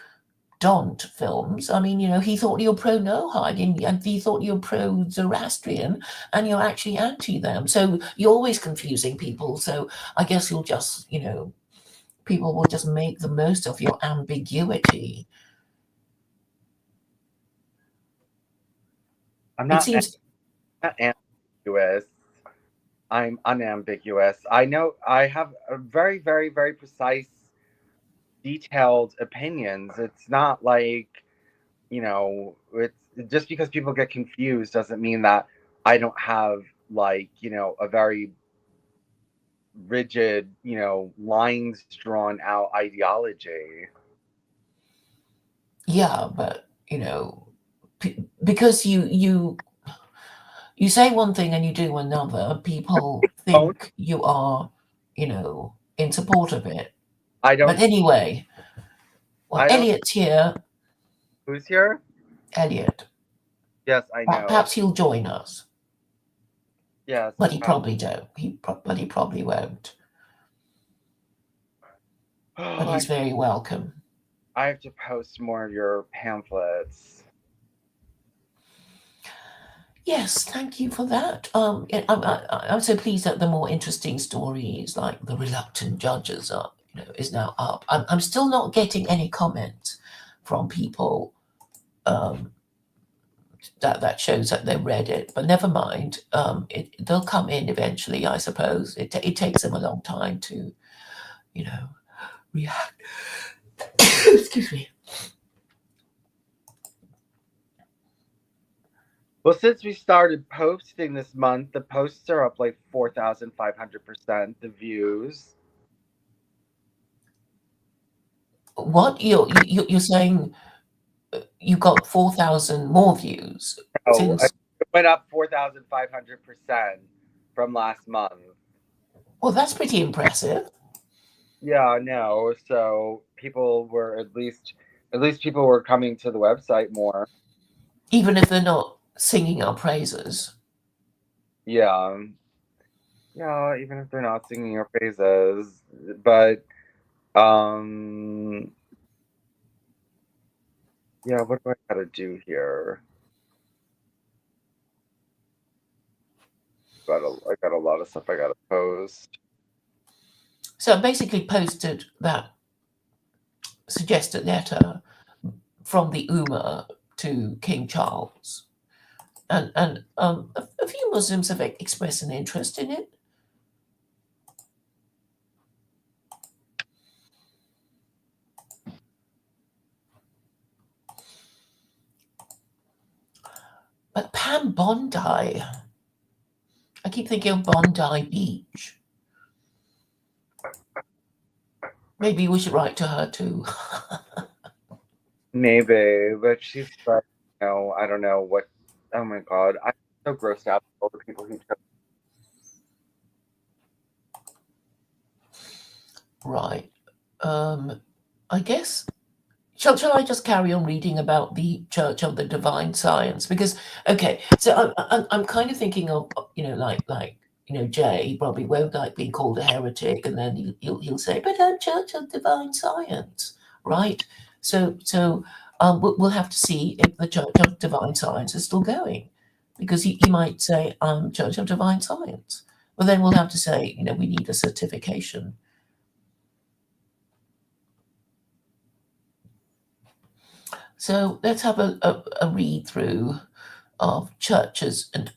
Dont films. I mean, he thought you're pro Noahide and he thought you're pro Zoroastrian and you're actually anti them. So you're always confusing people. So I guess you'll just, people will just make the most of your ambiguity. I'm It not, seems, not ambiguous. I'm unambiguous. I know I have a very, very, very precise, detailed opinions. It's not like, it's just because people get confused doesn't mean that I don't have like, a very rigid, lines drawn out ideology. yeah, but, because you say one thing and you do another, people Oh, think you are, in support of it. I But don't, anyway, well, I don't, Elliot's here. who's here? Elliot. Yes, I know. Perhaps he'll join us, Yes. but he probably don't. But he probably won't. But Oh, he's very welcome. I have to post more of your pamphlets. Yes, thank you for that. I'm so pleased that the more interesting stories, like the reluctant judges, is now up. I'm still not getting any comments from people that shows that they read it. But never mind. They'll come in eventually, I suppose. It takes them a long time to, react. Excuse me. Well, since we started posting this month, the posts are up like 4,500%, the views. What you're saying? You got 4,000 more views Oh, since. it went up 4,500% from last month. Well, that's pretty impressive. Yeah, no. So people were at least people were coming to the website more. Even if they're not singing our praises. Yeah. Yeah, even if they're not singing your praises. But yeah, what do I gotta do here? I got a lot of stuff I gotta post. So I basically posted that suggested letter from the Ummah to King Charles, and a few Muslims have expressed an interest in it. But Pam Bondi, I keep thinking of Bondi Beach. Maybe we should write to her too. Maybe, but she's like, I don't know what. Oh my god, I'm so grossed out with all the people who took. Right. I guess. Shall I just carry on reading about the Church of the Divine Science? Because okay, so I'm kind of thinking of like Jay probably won't like being called a heretic, and then he'll say, but I'm Church of Divine Science, right? So we'll have to see if the Church of Divine Science is still going, because he might say I'm Church of Divine Science, but then we'll have to say we need a certification. So let's have a read through of churches and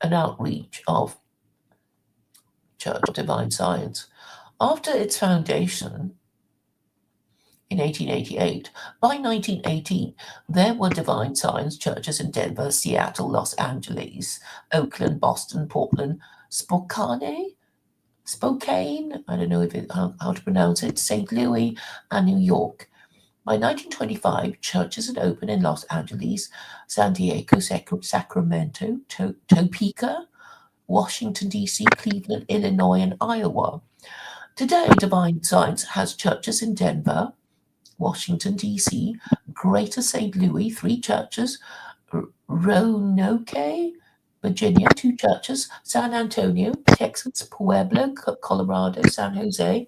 an outreach of Church of Divine Science. After its foundation in 1888, by 1918, there were Divine Science churches in Denver, Seattle, Los Angeles, Oakland, Boston, Portland, Spokane, I don't know how to pronounce it, St. Louis, and New York. By 1925, churches had opened in Los Angeles, San Diego, Sacramento, Topeka, Washington, D.C., Cleveland, Illinois, and Iowa. Today, Divine Science has churches in Denver, Washington, D.C., Greater St. Louis, 3 churches, Roanoke, Virginia, 2 churches, San Antonio, Texas, Pueblo, Colorado, San Jose,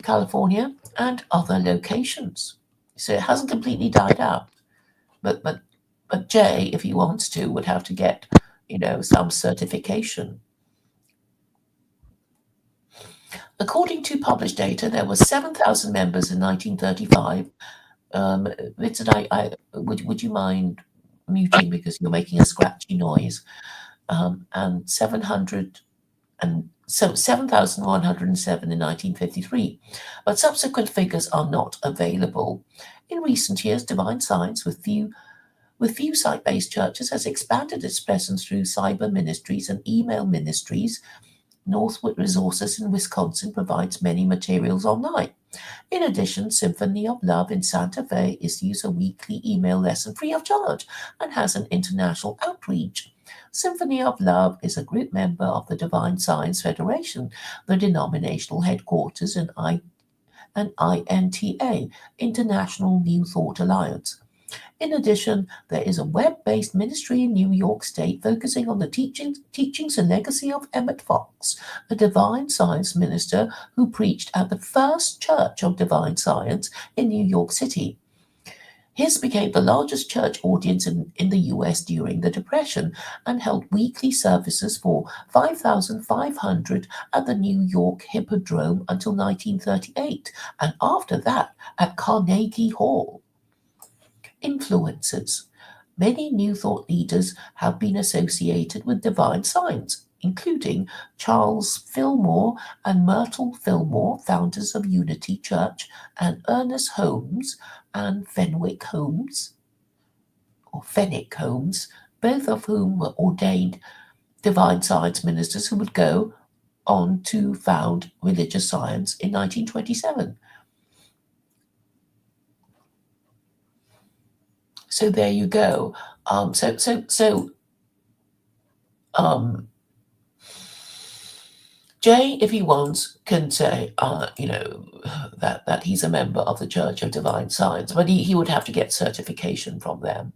California, and other locations. So it hasn't completely died out. But Jay, if he wants to, would have to get, some certification. According to published data, there were 7,000 members in 1935. Vincent, would you mind muting because you're making a scratchy noise? And 7,107 in 1953. But subsequent figures are not available. In recent years, Divine Science, with few site-based churches, has expanded its presence through cyber ministries and email ministries. Northwood Resources in Wisconsin provides many materials online. In addition, Symphony of Love in Santa Fe issues a weekly email lesson free of charge and has an international outreach. Symphony of Love is a group member of the Divine Science Federation, the denominational headquarters in INTA, International New Thought Alliance. In addition, there is a web-based ministry in New York State focusing on the teachings and legacy of Emmett Fox, a Divine Science minister who preached at the first Church of Divine Science in New York City. His became the largest church audience in the US during the Depression and held weekly services for 5,500 at the New York Hippodrome until 1938, and after that at Carnegie Hall. Influences. Many New Thought leaders have been associated with Divine Science, including Charles Fillmore and Myrtle Fillmore, founders of Unity Church, and Ernest Holmes and Fenwick Holmes, both of whom were ordained Divine Science ministers who would go on to found religious science in 1927. So there you go. Jay, if he wants, can say, that he's a member of the Church of Divine Science, but he would have to get certification from them.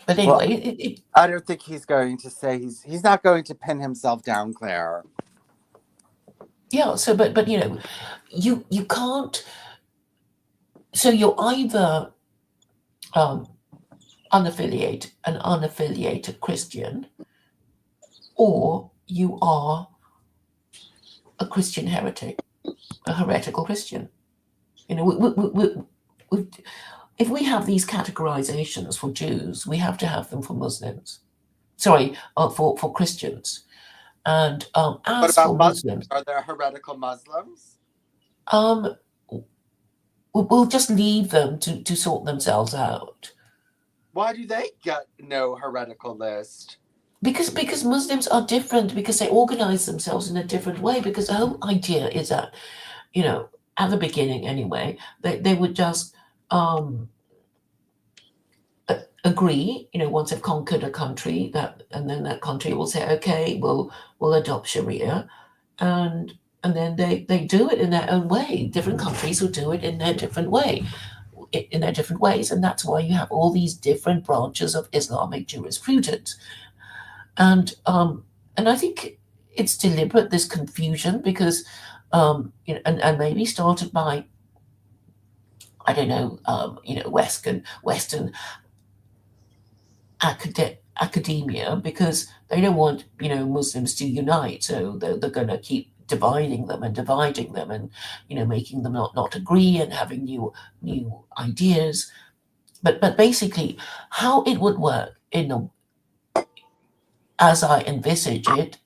But anyway, I don't think he's going to say he's not going to pin himself down, Claire. Yeah. So, but you can't. So you're either an unaffiliated Christian, or you are a Christian heretic, a heretical Christian. If we have these categorizations for Jews, we have to have them for Muslims. Sorry, for Christians. And as for Muslims, are there heretical Muslims? We'll just leave them to sort themselves out. Why do they get no heretical list? Because Muslims are different, because they organize themselves in a different way, because the whole idea is that, at the beginning anyway, they would just agree, once they've conquered a country, and then that country will say, okay, we'll adopt Sharia, and then they do it in their own way. Different countries will do it in their different way, in their different ways, and that's why you have all these different branches of Islamic jurisprudence. And I think it's deliberate, this confusion, because and maybe started by I don't know, Western academia, because they don't want Muslims to unite, so they're going to keep dividing them and making them not agree and having new ideas. But basically, how it would work as I envisage it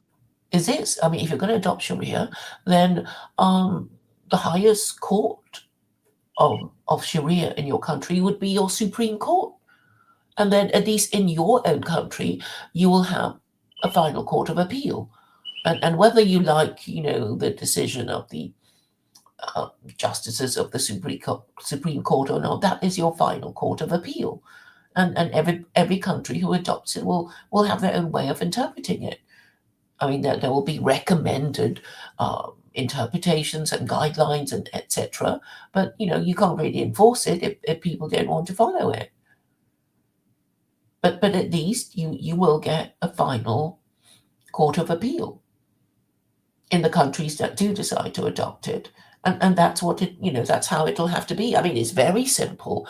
is this. I mean, if you're going to adopt Sharia, then the highest court of Sharia in your country would be your Supreme Court. And then, at least in your own country, you will have a final court of appeal. And whether you like, the decision of the justices of the Supreme Court or not, that is your final court of appeal. And every country who adopts it will have their own way of interpreting it. I mean, there will be recommended interpretations and guidelines and etc. But you can't really enforce it if people don't want to follow it. But at least you will get a final court of appeal in the countries that do decide to adopt it, and that's what that's how it'll have to be. I mean, it's very simple,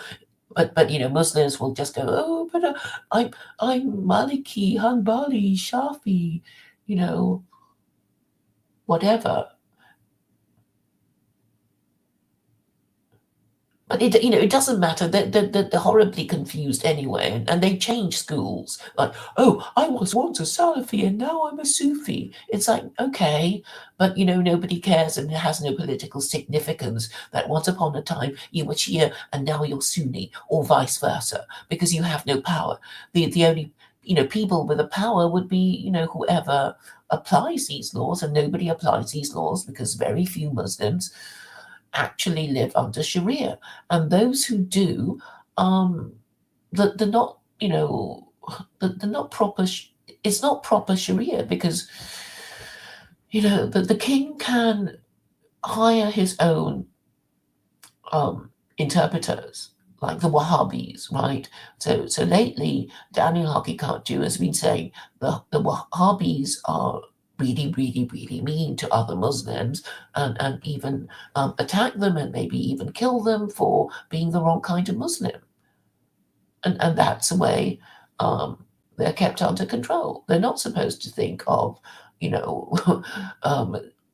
but Muslims will just go, oh, but I'm Maliki, Hanbali, Shafi, whatever. But it doesn't matter. They're horribly confused anyway, and they change schools. Like, oh, I was once a Salafi and now I'm a Sufi. It's like, okay, but nobody cares, and it has no political significance that once upon a time you were Shia and now you're Sunni, or vice versa, because you have no power. The only people with the power would be whoever applies these laws, and nobody applies these laws because very few Muslims actually live under Sharia, and those who do, they're not, they're not proper. It's not proper Sharia, because the king can hire his own interpreters, like the Wahhabis, right? So lately, Daniel Haqiqatjou has been saying the Wahhabis are really, really, really mean to other Muslims, and even attack them and maybe even kill them for being the wrong kind of Muslim. And that's the way they're kept under control. They're not supposed to think of,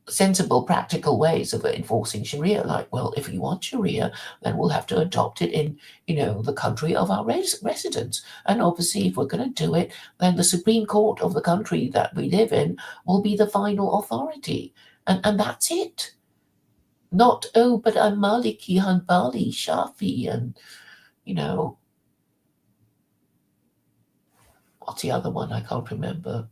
sensible, practical ways of enforcing Sharia. Like, well, if we want Sharia, then we'll have to adopt it in, the country of our residence. And obviously, if we're going to do it, then the Supreme Court of the country that we live in will be the final authority. And that's it. Not, oh, but I'm Maliki, Hanbali, Shafi, and, what's the other one? I can't remember.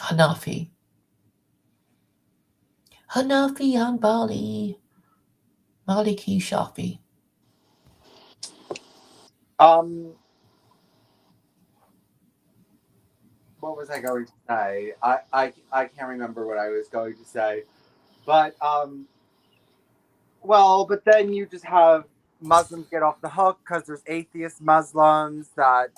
Hanafi, Hanbali, Maliki, Shafi. What was I going to say? I can't remember what I was going to say, but well, but then you just have Muslims get off the hook because there's atheist Muslims that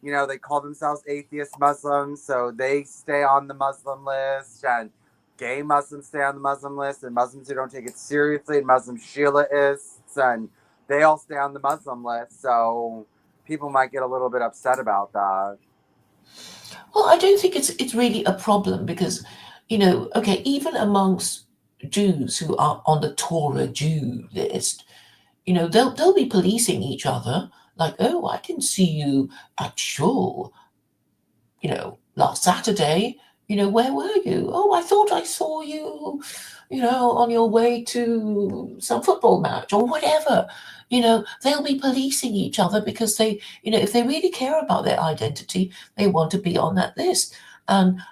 they call themselves atheist Muslims, so they stay on the Muslim list, and gay Muslims stay on the Muslim list, and Muslims who don't take it seriously, and Muslim Shiites, and they all stay on the Muslim list. So people might get a little bit upset about that. Well, I don't think it's really a problem, because, okay, even amongst Jews who are on the Torah Jew list, they'll be policing each other. Like, oh, I didn't see you at shul, last Saturday. Where were you? Oh, I thought I saw you, on your way to some football match or whatever. They'll be policing each other because they, if they really care about their identity, they want to be on that list. And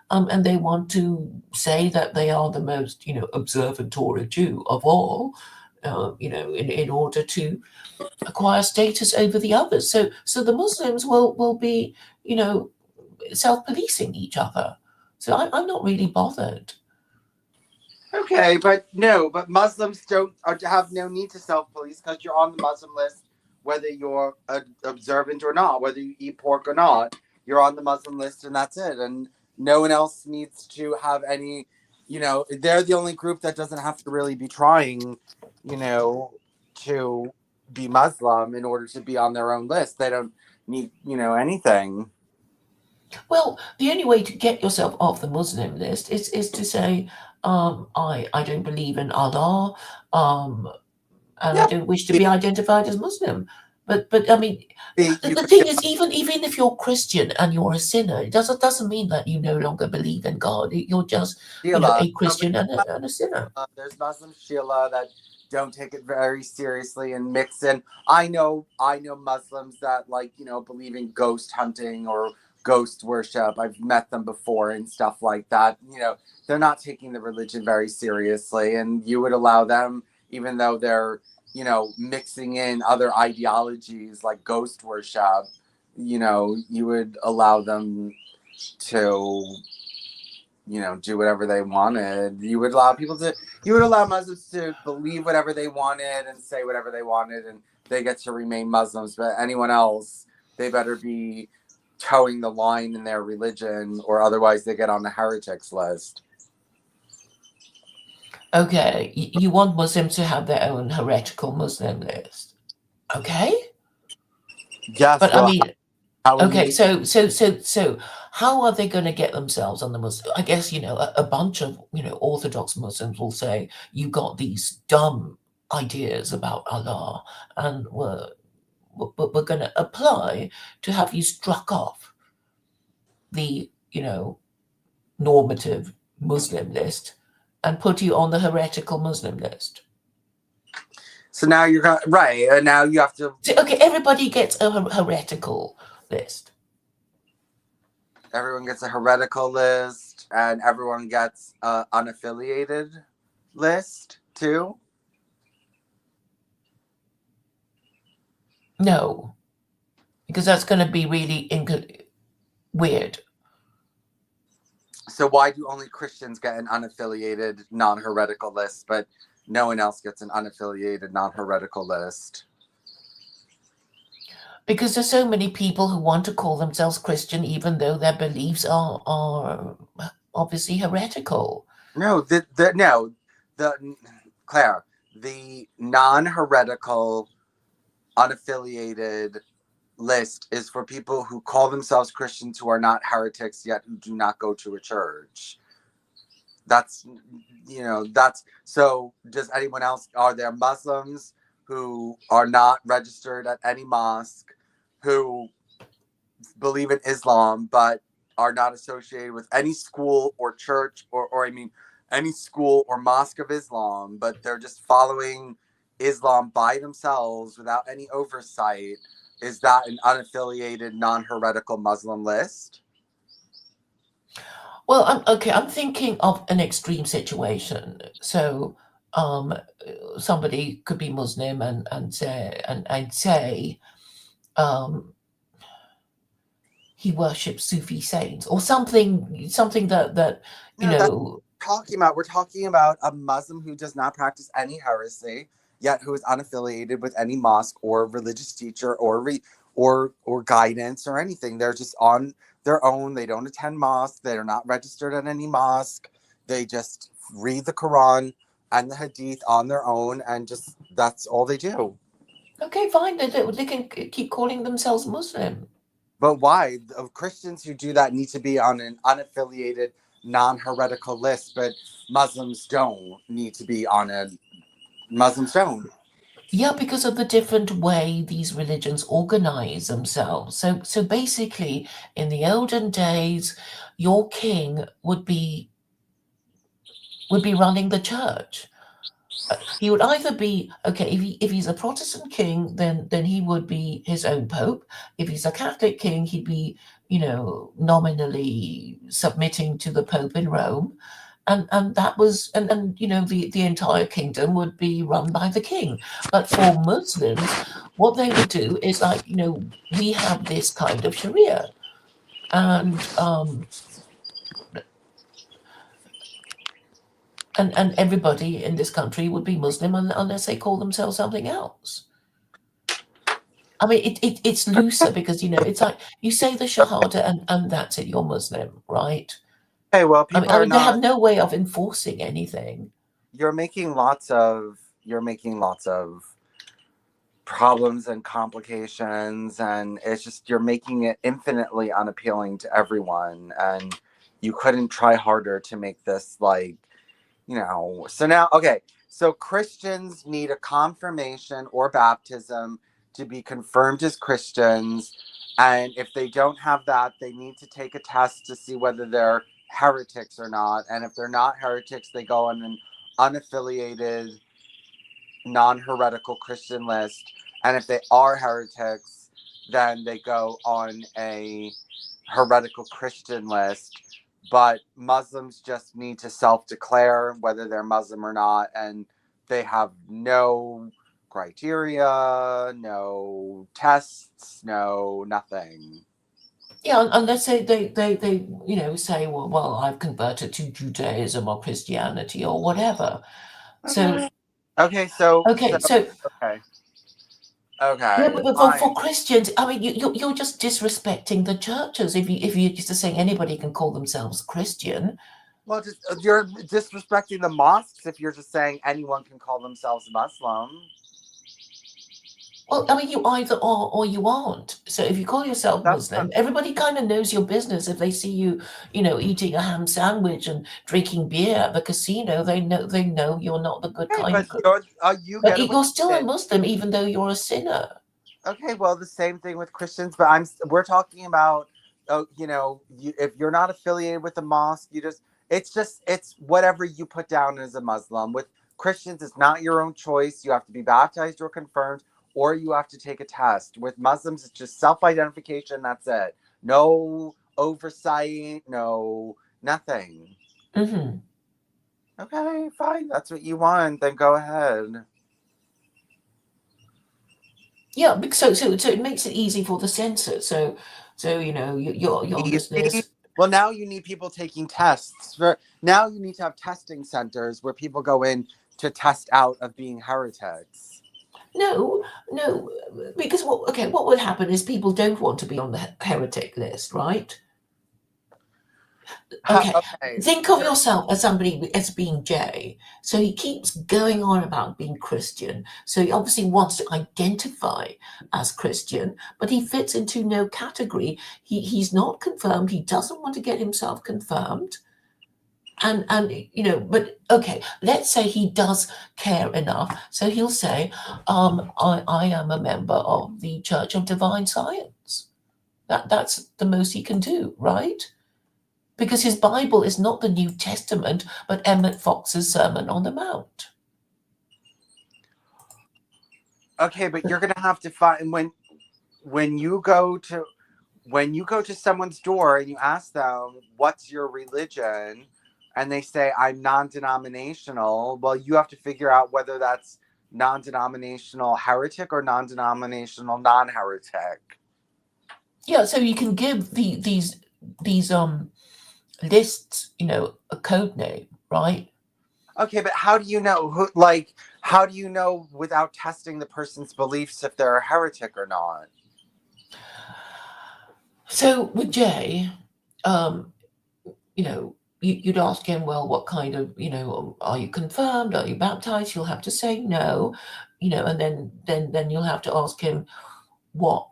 they want to say that they are the most, observant Torah Jew of all, in order to acquire status over the others. So the Muslims will be, self-policing each other. So I'm not really bothered. Okay, but Muslims don't have no need to self-police because you're on the Muslim list, whether you're observant or not, whether you eat pork or not. You're on the Muslim list, and that's it. And no one else needs to have any. They're the only group that doesn't have to really be trying, to be Muslim in order to be on their own list. They don't need, anything. Well, the only way to get yourself off the Muslim list is to say, I don't believe in Allah, and I Yeah, don't wish to be identified as Muslim. But I mean, you the could thing get is, even if you're Christian and you're a sinner, it doesn't mean that you no longer believe in God. You're just, Sheila. a Christian and a sinner. There's Muslim Sheila that don't take it very seriously and mix in. I know Muslims that believe in ghost hunting or ghost worship. I've met them before and stuff like that. They're not taking the religion very seriously, and you would allow them, even though they're mixing in other ideologies like ghost worship. You would allow them to do whatever they wanted. You would allow Muslims to believe whatever they wanted and say whatever they wanted, and they get to remain Muslims. But anyone else, they better be towing the line in their religion, or otherwise they get on the heretics list. Okay, you want Muslims to have their own heretical Muslim list. Okay, Yes, but I mean, how would okay, you? so how are they going to get themselves on the Muslim? I guess a bunch of Orthodox Muslims will say you got these dumb ideas about Allah, and we're going to apply to have you struck off the normative Muslim list and put you on the heretical Muslim list. So now you're right, and now you have to. So, okay, everybody gets a heretical list. Everyone gets a heretical list, and everyone gets an unaffiliated list too. No, because that's going to be really weird. So why do only Christians get an unaffiliated, non-heretical list, but no one else gets an unaffiliated, non-heretical list? Because there's so many people who want to call themselves Christian, even though their beliefs are obviously heretical. No, Claire, the non-heretical, unaffiliated list is for people who call themselves Christians who are not heretics yet who do not go to a church. That's so. Does anyone else? Are there Muslims who are not registered at any mosque, who believe in Islam but are not associated with any school or church or any school or mosque of Islam, but they're just following Islam by themselves without any oversight? Is that an unaffiliated, non-heretical Muslim list? Well, I'm thinking of an extreme situation. So, somebody could be Muslim and say, he worships Sufi saints or something that We're talking about a Muslim who does not practice any heresy, yet who is unaffiliated with any mosque or religious teacher or guidance or anything. They're just on their own. They don't attend mosque. They're not registered at any mosque. They just read the Quran and the Hadith on their own, and just that's all they do. Okay, fine. They can keep calling themselves Muslim. But why? Christians who do that need to be on an unaffiliated, non-heretical list, but Muslims don't need to be on a. Muslims don't. Yeah, because of the different way these religions organize themselves. So basically, in the olden days, your king would be running the church. He would either be if he's a Protestant king, then he would be his own pope. If he's a Catholic king, he'd be nominally submitting to the Pope in Rome, and that was and the entire kingdom would be run by the king. But for Muslims, what they would do is we have this kind of Sharia. and everybody in this country would be Muslim unless they call themselves something else. I mean, it's looser because, it's like you say the Shahada and that's it, you're Muslim, right? Okay, well, I people mean, are they have not. no way of enforcing anything. You're making lots of problems and complications, and it's just you're making it infinitely unappealing to everyone, and you couldn't try harder to make this so now, okay, so Christians need a confirmation or baptism to be confirmed as Christians, and if they don't have that, they need to take a test to see whether they're heretics or not, and if they're not heretics, they go on an unaffiliated non-heretical Christian list, and if they are heretics, then they go on a heretical Christian list. But Muslims just need to self-declare whether they're Muslim or not, and they have no criteria, no tests, no nothing. Yeah, unless they say, well, I've converted to Judaism or Christianity or whatever. So Okay, so okay, so okay. yeah, Okay, but for, fine. for Christians, I mean, you're just disrespecting the churches if you're just saying anybody can call themselves Christian. Well, just you're disrespecting the mosques if you're just saying anyone can call themselves Muslim. Well, I mean, you either are or you aren't. So if you call yourself That's not, Muslim, everybody kind of knows your business. If they see you, eating a ham sandwich and drinking beer at the casino, they know you're not the good okay, kind but of good. you But get away you're still with a it. Muslim, even though you're a sinner. Okay, well, the same thing with Christians, but we're talking about, if you're not affiliated with a mosque, it's whatever you put down as a Muslim. With Christians, it's not your own choice. You have to be baptized or confirmed, or you have to take a test. With Muslims, it's just self-identification. That's it. No oversight, no nothing. Hmm. Okay, fine. That's what you want. Then go ahead. Yeah, so it makes it easy for the censor. So your Easy. listeners. Well, now you need people taking tests. Now you need to have testing centers where people go in to test out of being heretics. No, no, because what would happen is people don't want to be on the heretic list, right? Okay, Okay. think of yourself as somebody as being Jay. So he keeps going on about being Christian. So he obviously wants to identify as Christian, but he fits into no category. He's not confirmed. He doesn't want to get himself confirmed. And but okay, let's say he does care enough. So he'll say, I am a member of the Church of Divine Science. That's the most he can do, right? Because his Bible is not the New Testament, but Emmett Fox's Sermon on the Mount. Okay, but you're gonna have to find when you go to someone's door and you ask them what's your religion, and they say I'm non-denominational. Well, you have to figure out whether that's non-denominational heretic or non-denominational non-heretic. Yeah, so you can give these lists, a code name, right? Okay, but how do you know how do you know without testing the person's beliefs if they're a heretic or not? So with Jay, you'd ask him, well, what kind of, are you confirmed? Are you baptized? He'll have to say no, and then you'll have to ask him what,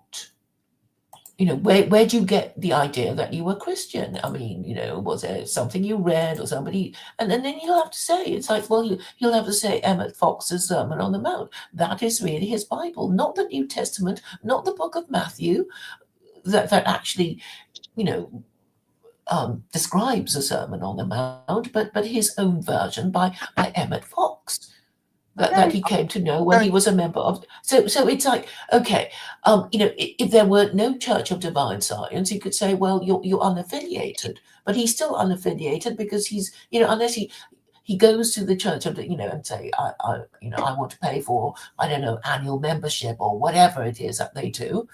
where'd you get the idea that you were Christian? I mean, was there something you read or somebody? And then you'll have to say, it's like, well, you'll have to say Emmett Fox's Sermon on the Mount. That is really his Bible, not the New Testament, not the book of Matthew, that actually, describes the Sermon on the Mount, but his own version by Emmett Fox that Okay. he came to know when he was a member of. So it's like, okay, if there were no Church of Divine Science, you could say, well, you're unaffiliated, but he's still unaffiliated because he's, unless he goes to the church of the, and say, I want to pay for, I don't know, annual membership or whatever it is that they do.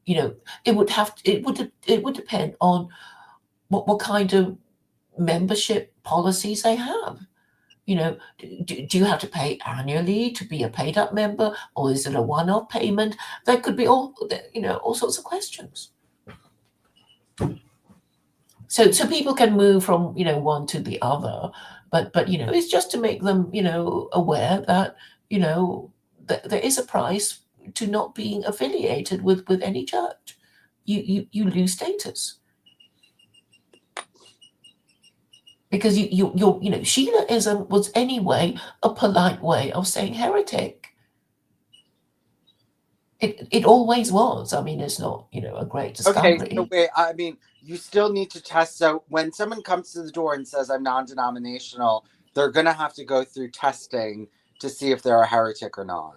it would depend on what kind of membership policies they have. Do you have to pay annually to be a paid up member, or is it a one-off payment? There could be all sorts of questions. So people can move from one to the other, but it's just to make them aware that there is a price to not being affiliated with any church. You lose status. Because Sheilaism was anyway a polite way of saying heretic. It always was. I mean, it's not a great discovery. Okay, so wait, I mean, you still need to test. So when someone comes to the door and says, I'm non-denominational, they're going to have to go through testing to see if they're a heretic or not.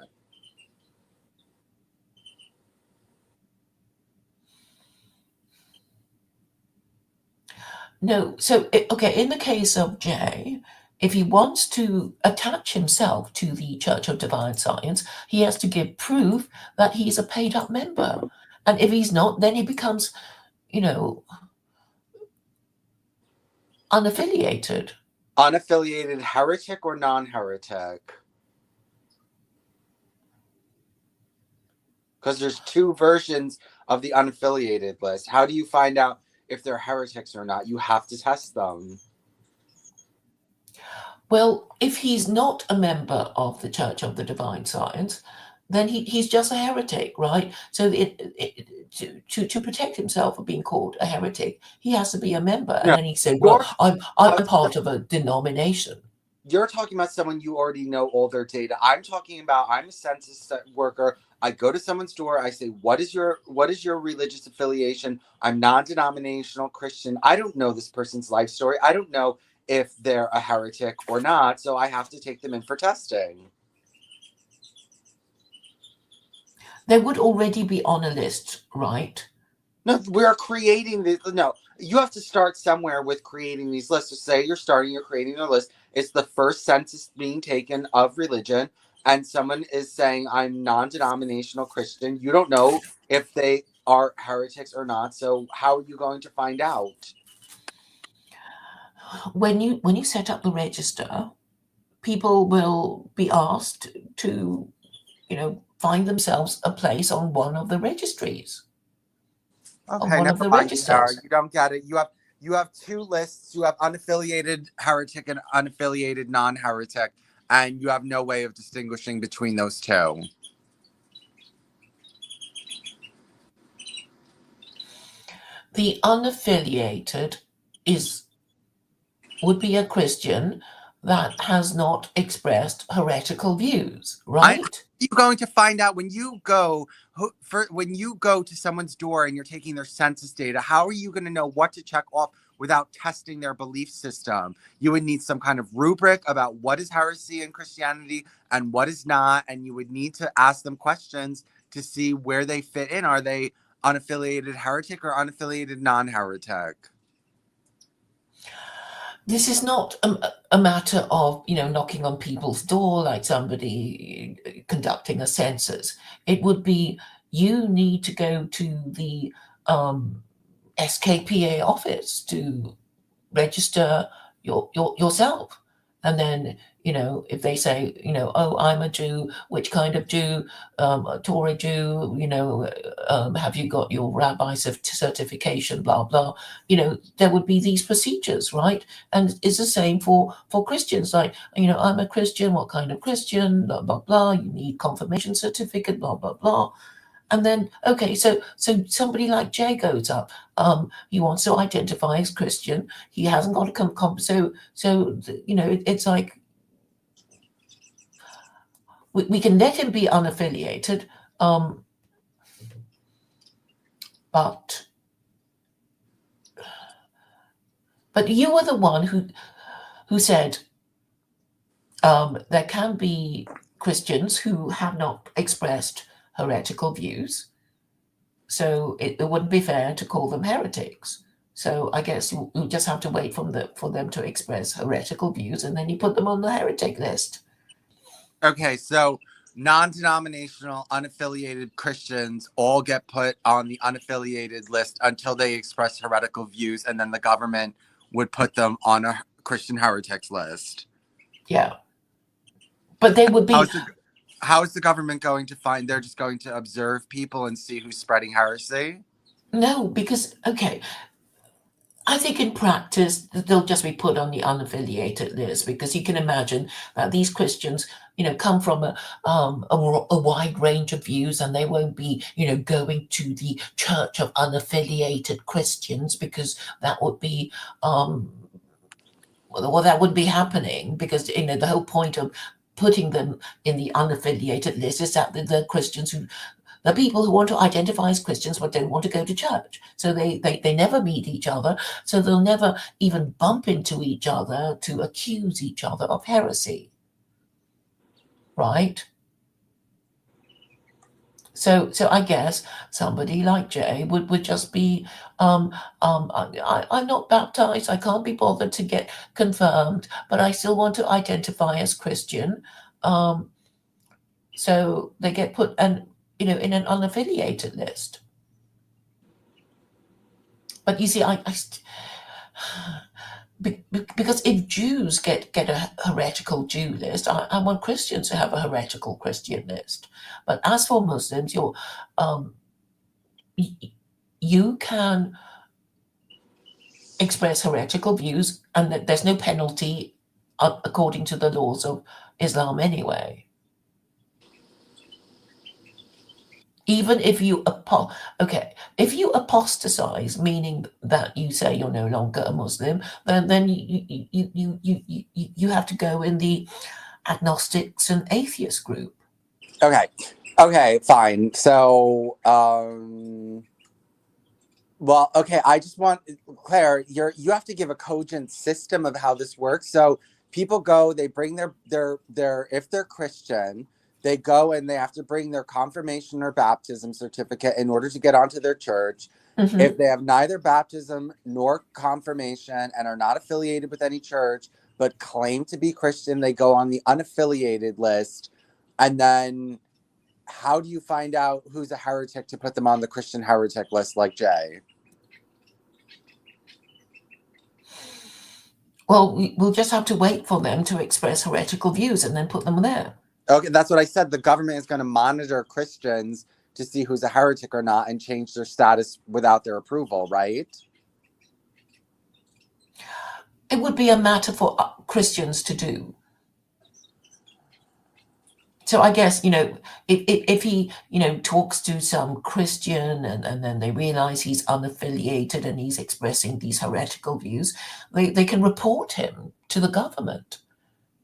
No, so in the case of Jay, if he wants to attach himself to the Church of Divine Science, he has to give proof that he's a paid up member. And if he's not, then he becomes, unaffiliated. Unaffiliated heretic or non-heretic? Because there's two versions of the unaffiliated list. How do you find out if they're heretics or not? You have to test them. Well, if he's not a member of the Church of the Divine Science, then he's just a heretic, right? So to protect himself from being called a heretic, he has to be a member. And then he said, well, I'm part of a denomination. You're talking about someone you already know all their data. I'm talking about, I'm a census worker. I go to someone's door. I say, what is your religious affiliation? I'm non-denominational Christian. I don't know this person's life story. I don't know if they're a heretic or not. So I have to take them in for testing. They would already be on a list, right? No, we're creating the. No, you have to start somewhere with creating these lists. So say you're creating a list. It's the first census being taken of religion, and someone is saying, I'm non-denominational Christian. You don't know if they are heretics or not. So how are you going to find out? When you set up the register, people will be asked to, find themselves a place on one of the registries. Okay, never mind. You don't get it. You have two lists. You have unaffiliated heretic and unaffiliated non-heretic, and you have no way of distinguishing between those two. The unaffiliated would be a Christian that has not expressed heretical views, right? You're going to find out when you go to someone's door and you're taking their census data. How are you going to know what to check off without testing their belief system? You would need some kind of rubric about what is heresy in Christianity and what is not, and you would need to ask them questions to see where they fit in. Are they unaffiliated heretic or unaffiliated non-heretic? This is not a matter of, knocking on people's door like somebody conducting a census. It would be, you need to go to the SKPA office to register yourself. And then, if they say, oh, I'm a Jew, which kind of Jew, a Torah Jew, have you got your rabbi certification, blah, blah, there would be these procedures, right? And it's the same for Christians, like, I'm a Christian, what kind of Christian, blah, blah, blah, you need confirmation certificate, blah, blah, blah. And then, okay, so somebody like Jay goes up. He wants to identify as Christian. He hasn't got a it's like we can let him be unaffiliated, but you were the one who said there can be Christians who have not expressed heretical views, so it wouldn't be fair to call them heretics. So I guess you just have to wait for them to express heretical views, and then you put them on the heretic list. Okay, so non-denominational, unaffiliated Christians all get put on the unaffiliated list until they express heretical views, and then the government would put them on a Christian heretics list. Yeah. But they would be... How is the government going to find? They're just going to observe people and see who's spreading heresy? No, because, okay, I think in practice, they'll just be put on the unaffiliated list, because you can imagine that these Christians, come from a wide range of views, and they won't be, going to the Church of Unaffiliated Christians, because that would be, well, that wouldn't be happening, because, the whole point of putting them in the unaffiliated list is that the Christians the people who want to identify as Christians but don't want to go to church. So they never meet each other, so they'll never even bump into each other to accuse each other of heresy. Right? So I guess somebody like Jay would just be, I'm not baptized, I can't be bothered to get confirmed, but I still want to identify as Christian. So they get put in an unaffiliated list. But you see, because if Jews get a heretical Jew list, I want Christians to have a heretical Christian list. But as for Muslims, you can express heretical views, and there's no penalty according to the laws of Islam anyway. Even if you if you apostatize, meaning that you say you're no longer a Muslim, then you have to go in the agnostics and atheist group. Okay, fine. So, well, okay. I just want Claire. You have to give a cogent system of how this works. So people go, they bring their if they're Christian. They go and they have to bring their confirmation or baptism certificate in order to get onto their church. Mm-hmm. If they have neither baptism nor confirmation and are not affiliated with any church, but claim to be Christian, they go on the unaffiliated list. And then how do you find out who's a heretic to put them on the Christian heretic list like Jay? Well, we'll just have to wait for them to express heretical views and then put them there. Okay, that's what I said. The government is going to monitor Christians to see who's a heretic or not and change their status without their approval, right? It would be a matter for Christians to do. So I guess, if he, talks to some Christian and then they realize he's unaffiliated and he's expressing these heretical views, they can report him to the government.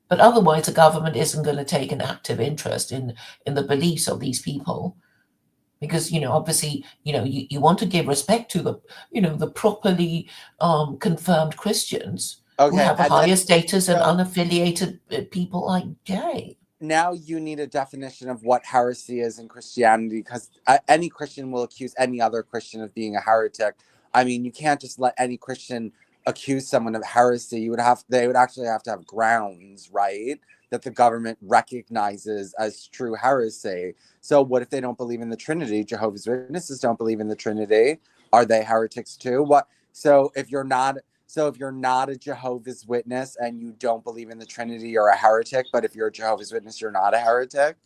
But otherwise, the government isn't going to take an active interest in the beliefs of these people, because obviously you want to give respect to the properly confirmed Christians who have a higher status than unaffiliated people like Jay. Now you need a definition of what heresy is in Christianity, because any Christian will accuse any other Christian of being a heretic. I mean, you can't just let any Christian accuse someone of heresy. They would actually have to have grounds, right, that the government recognizes as true heresy. So what if they don't believe in the Trinity? Jehovah's Witnesses don't believe in the Trinity. Are they heretics too? So if you're not a Jehovah's Witness and you don't believe in the Trinity, you're a heretic. But if you're a Jehovah's Witness, you're not a heretic.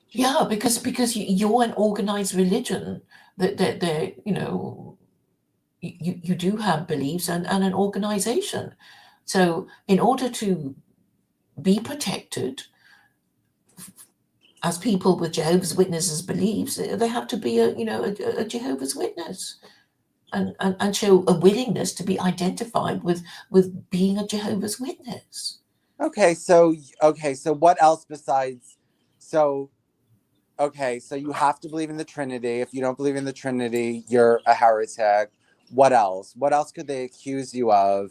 Yeah, because you're an organized religion that you do have beliefs and an organization. So in order to be protected as people with Jehovah's Witnesses beliefs, they have to be a Jehovah's Witness and show a willingness to be identified with being a Jehovah's Witness. Okay, so what else besides so you have to believe in the Trinity. If you don't believe in the Trinity, you're a heretic. What else? What else could they accuse you of?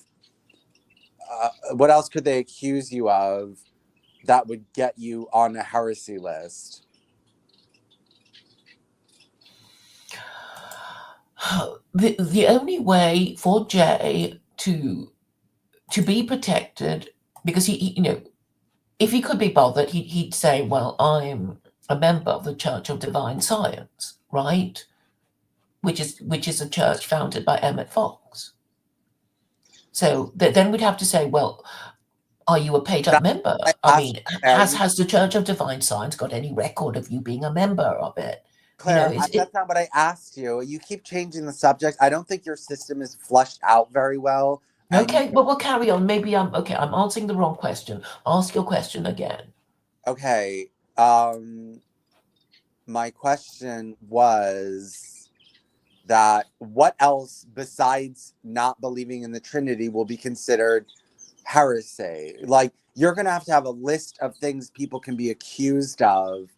That would get you on a heresy list? The only way for Jay to be protected, because he if he could be bothered, he'd say, well, I'm a member of the Church of Divine Science, right? Which is a church founded by Emmett Fox. So then we'd have to say, well, are you a paid up member? I mean, has the Church of Divine Science got any record of you being a member of it? Claire, that's not what I asked you. You keep changing the subject. I don't think your system is flushed out very well. Okay, well, we'll carry on. Maybe I'm answering the wrong question. Ask your question again. Okay. My question was that what else besides not believing in the Trinity will be considered heresy? Like, you're going to have a list of things people can be accused of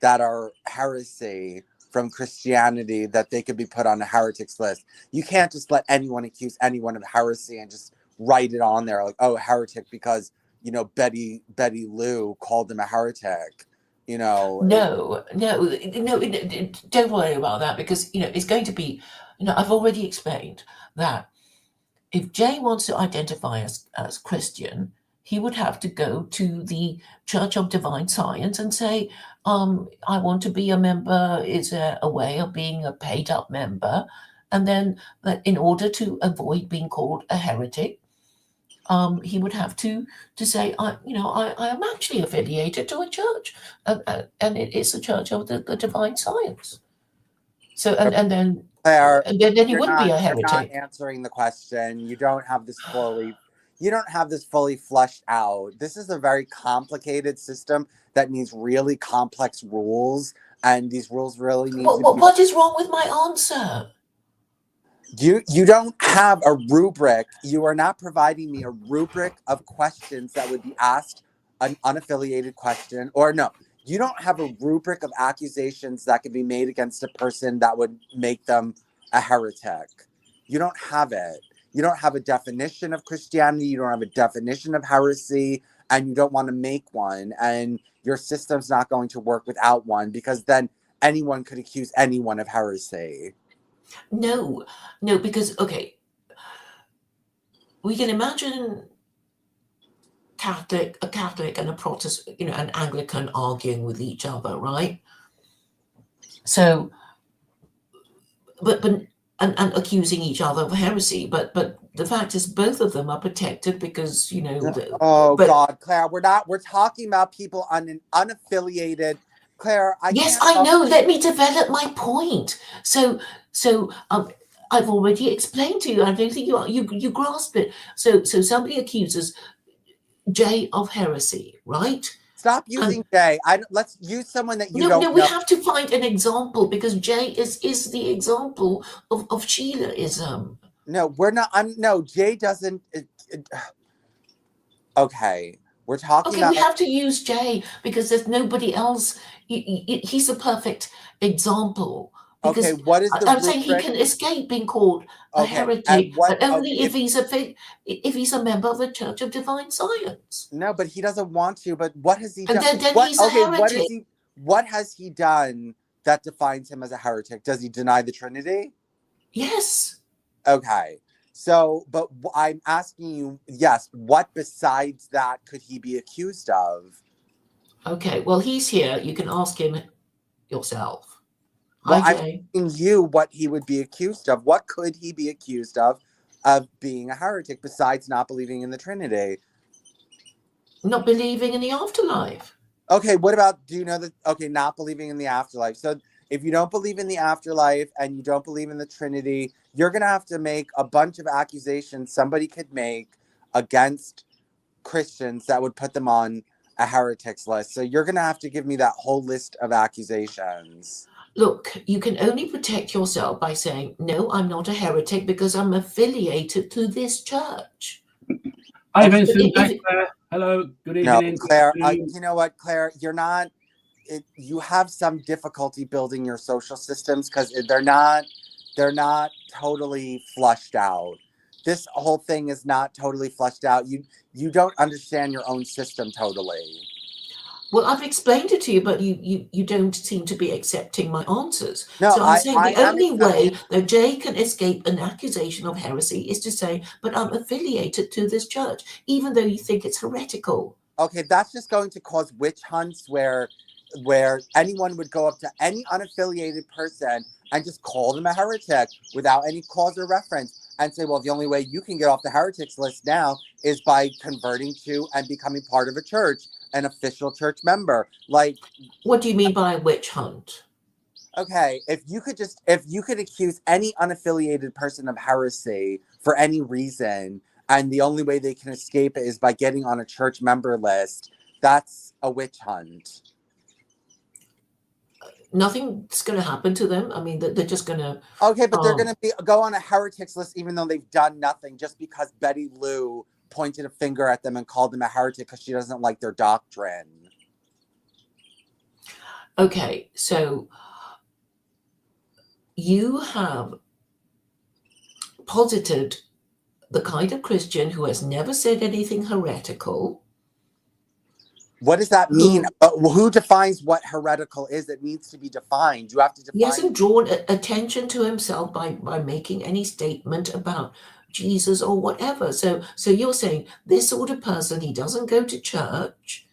that are heresy from Christianity that they could be put on a heretics list. You can't just let anyone accuse anyone of heresy and just write it on there like, oh, heretic, because, you know, Betty Lou called him a heretic. You know, no, don't worry about that, because, you know, it's going to be, you know, I've already explained that if Jay wants to identify as Christian, he would have to go to the Church of Divine Science and say, I want to be a member. Is there a way of being a paid up member? And then in order to avoid being called a heretic, he would have to say, I am actually affiliated to a church, and it is the Church of the Divine Science. So, and then Claire, and then he wouldn't be a You're not heretic. answering the question. You don't have this fully fleshed out. This is a very complicated system that needs really complex rules, and these rules really need to be... What is wrong with my answer? You don't have a rubric. You are not providing me a rubric of questions that would be asked an unaffiliated question. Or no, you don't have a rubric of accusations that could be made against a person that would make them a heretic. You don't have it. You don't have a definition of Christianity. You don't have a definition of heresy, and you don't want to make one. And your system's not going to work without one, because then anyone could accuse anyone of heresy. No, because, okay, we can imagine a Catholic and a Protestant, you know, an Anglican arguing with each other, right? So, but and accusing each other of heresy, but the fact is both of them are protected because, you know. God, Claire, we're talking about people on an unaffiliated. Claire, I know. Let me develop my point. So I've already explained to you. I don't think you grasp it. So somebody accuses Jay of heresy, right? Stop using Jay. Let's use someone that you don't know. No, we have to find an example, because Jay is the example of Sheilaism. No, we're not. Jay doesn't. Okay. We're talking about... we have to use Jay because there's nobody else. He's a perfect example. Because what is the I'm saying he can escape being called a heretic, but only if he's a member of the Church of Divine Science. No, but he doesn't want to. But what has he done? And then he's a heretic. What has he done that defines him as a heretic? Does he deny the Trinity? Yes. Okay. So, but I'm asking you, yes, what besides that could he be accused of? Okay, well, he's here. You can ask him yourself. Well, I'm asking you what he would be accused of. What could he be accused of being a heretic besides not believing in the Trinity? Not believing in the afterlife. Okay, what about, do you know that, not believing in the afterlife. So if you don't believe in the afterlife and you don't believe in the Trinity, you're going to have to make a bunch of accusations somebody could make against Christians that would put them on a heretics list. So you're going to have to give me that whole list of accusations. Look, you can only protect yourself by saying, no, I'm not a heretic because I'm affiliated to this church. Hi, Vincent. Claire. Hello. Good evening. No, Claire, you know what, Claire? You're not... you have some difficulty building your social systems because they're not totally flushed out. This whole thing is not totally flushed out. You don't understand your own system totally. Well, I've explained it to you, but you don't seem to be accepting my answers. No, so I'm saying the only way that Jay can escape an accusation of heresy is to say, but I'm affiliated to this church, even though you think it's heretical. Okay, that's just going to cause witch hunts where anyone would go up to any unaffiliated person and just call them a heretic without any cause or reference and say, well, the only way you can get off the heretics list now is by converting to and becoming part of a church, an official church member. Like, what do you mean by a witch hunt? okay, if you could accuse any unaffiliated person of heresy for any reason, and the only way they can escape it is by getting on a church member list, that's a witch hunt. Nothing's going to happen to them. I mean, they're just going to. Okay, but they're going to go on a heretics list even though they've done nothing, just because Betty Lou pointed a finger at them and called them a heretic because she doesn't like their doctrine. Okay, so you have posited the kind of Christian who has never said anything heretical. What does that mean? Who defines what heretical is? It needs to be defined. You have to define. He hasn't drawn attention to himself by making any statement about Jesus or whatever. So you're saying this sort of person, he doesn't go to church.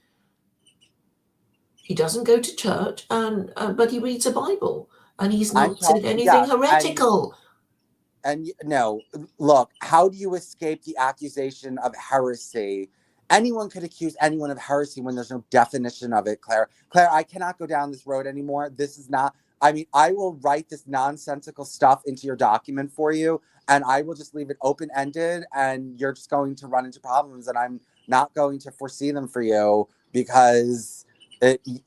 He doesn't go to church, and but he reads a Bible, and he's not said anything heretical. And no, look, how do you escape the accusation of heresy? Anyone could accuse anyone of heresy when there's no definition of it, Claire. Claire, I cannot go down this road anymore. This is not, I mean, I will write this nonsensical stuff into your document for you, and I will just leave it open-ended, and you're just going to run into problems, and I'm not going to foresee them for you because,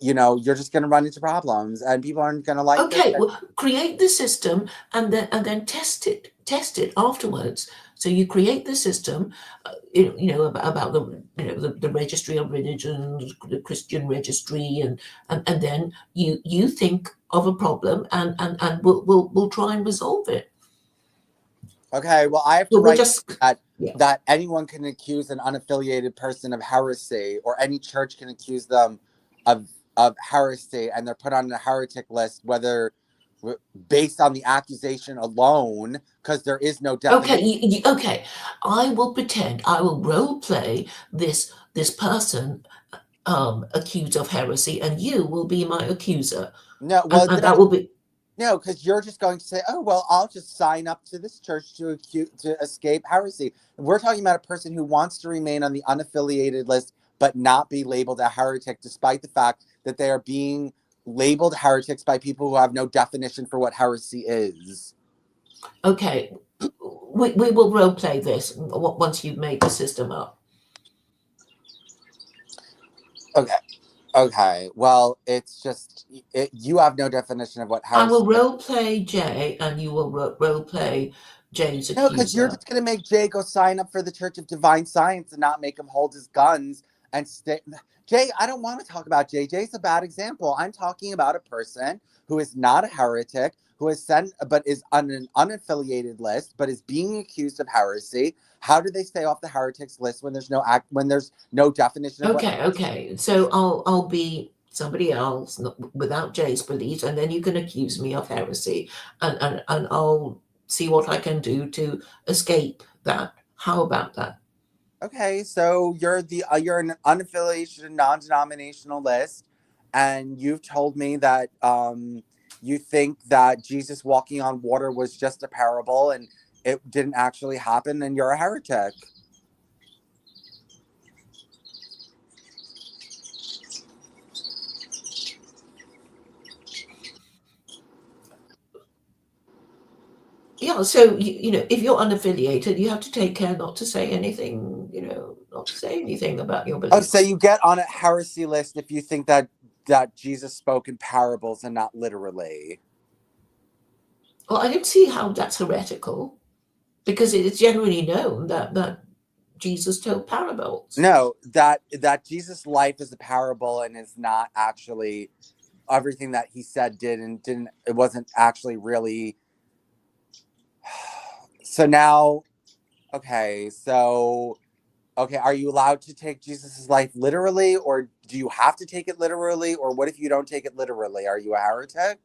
you're just going to run into problems, and people aren't going to like it. Okay, well, create the system and then test it afterwards. So you create the system, about the registry of religions, the Christian registry, and then you think of a problem and we'll try and resolve it. Okay, well, I have to write that anyone can accuse an unaffiliated person of heresy, or any church can accuse them of heresy, and they're put on the heretic list, whether based on the accusation alone, because there is no definition. Okay. I will pretend, I will role play this person accused of heresy, and you will be my accuser. No, well, and that will be. No, because you're just going to say, oh, well, I'll just sign up to this church to escape heresy. We're talking about a person who wants to remain on the unaffiliated list but not be labeled a heretic, despite the fact that they are being labeled heretics by people who have no definition for what heresy is. Okay, we will role play this once you've made the system up. Okay. Well, it's just you have no definition of what heresy. I will role play Jay, and you will role play Jay's accuser. No, because you're just going to make Jay go sign up for the Church of Divine Science and not make him hold his guns and stay. Jay, I don't want to talk about Jay. Jay's a bad example. I'm talking about a person who is not a heretic, who is but is on an unaffiliated list, but is being accused of heresy. How do they stay off the heretics list when there's no definition of Okay. So I'll be somebody else without Jay's beliefs, and then you can accuse me of heresy, and I'll see what I can do to escape that. How about that? Okay, so you're an unaffiliated, non-denominational list, and you've told me that you think that Jesus walking on water was just a parable and it didn't actually happen, and you're a heretic. Yeah, so if you're unaffiliated, you have to take care not to say anything, about your beliefs. Oh, so you get on a heresy list if you think that Jesus spoke in parables and not literally. Well, I don't see how that's heretical, because it is generally known that Jesus told parables. No, that Jesus' life is a parable and is not actually everything that he said didn't. It wasn't actually really. So now, okay, are you allowed to take Jesus' life literally, or do you have to take it literally, or what if you don't take it literally? Are you a heretic?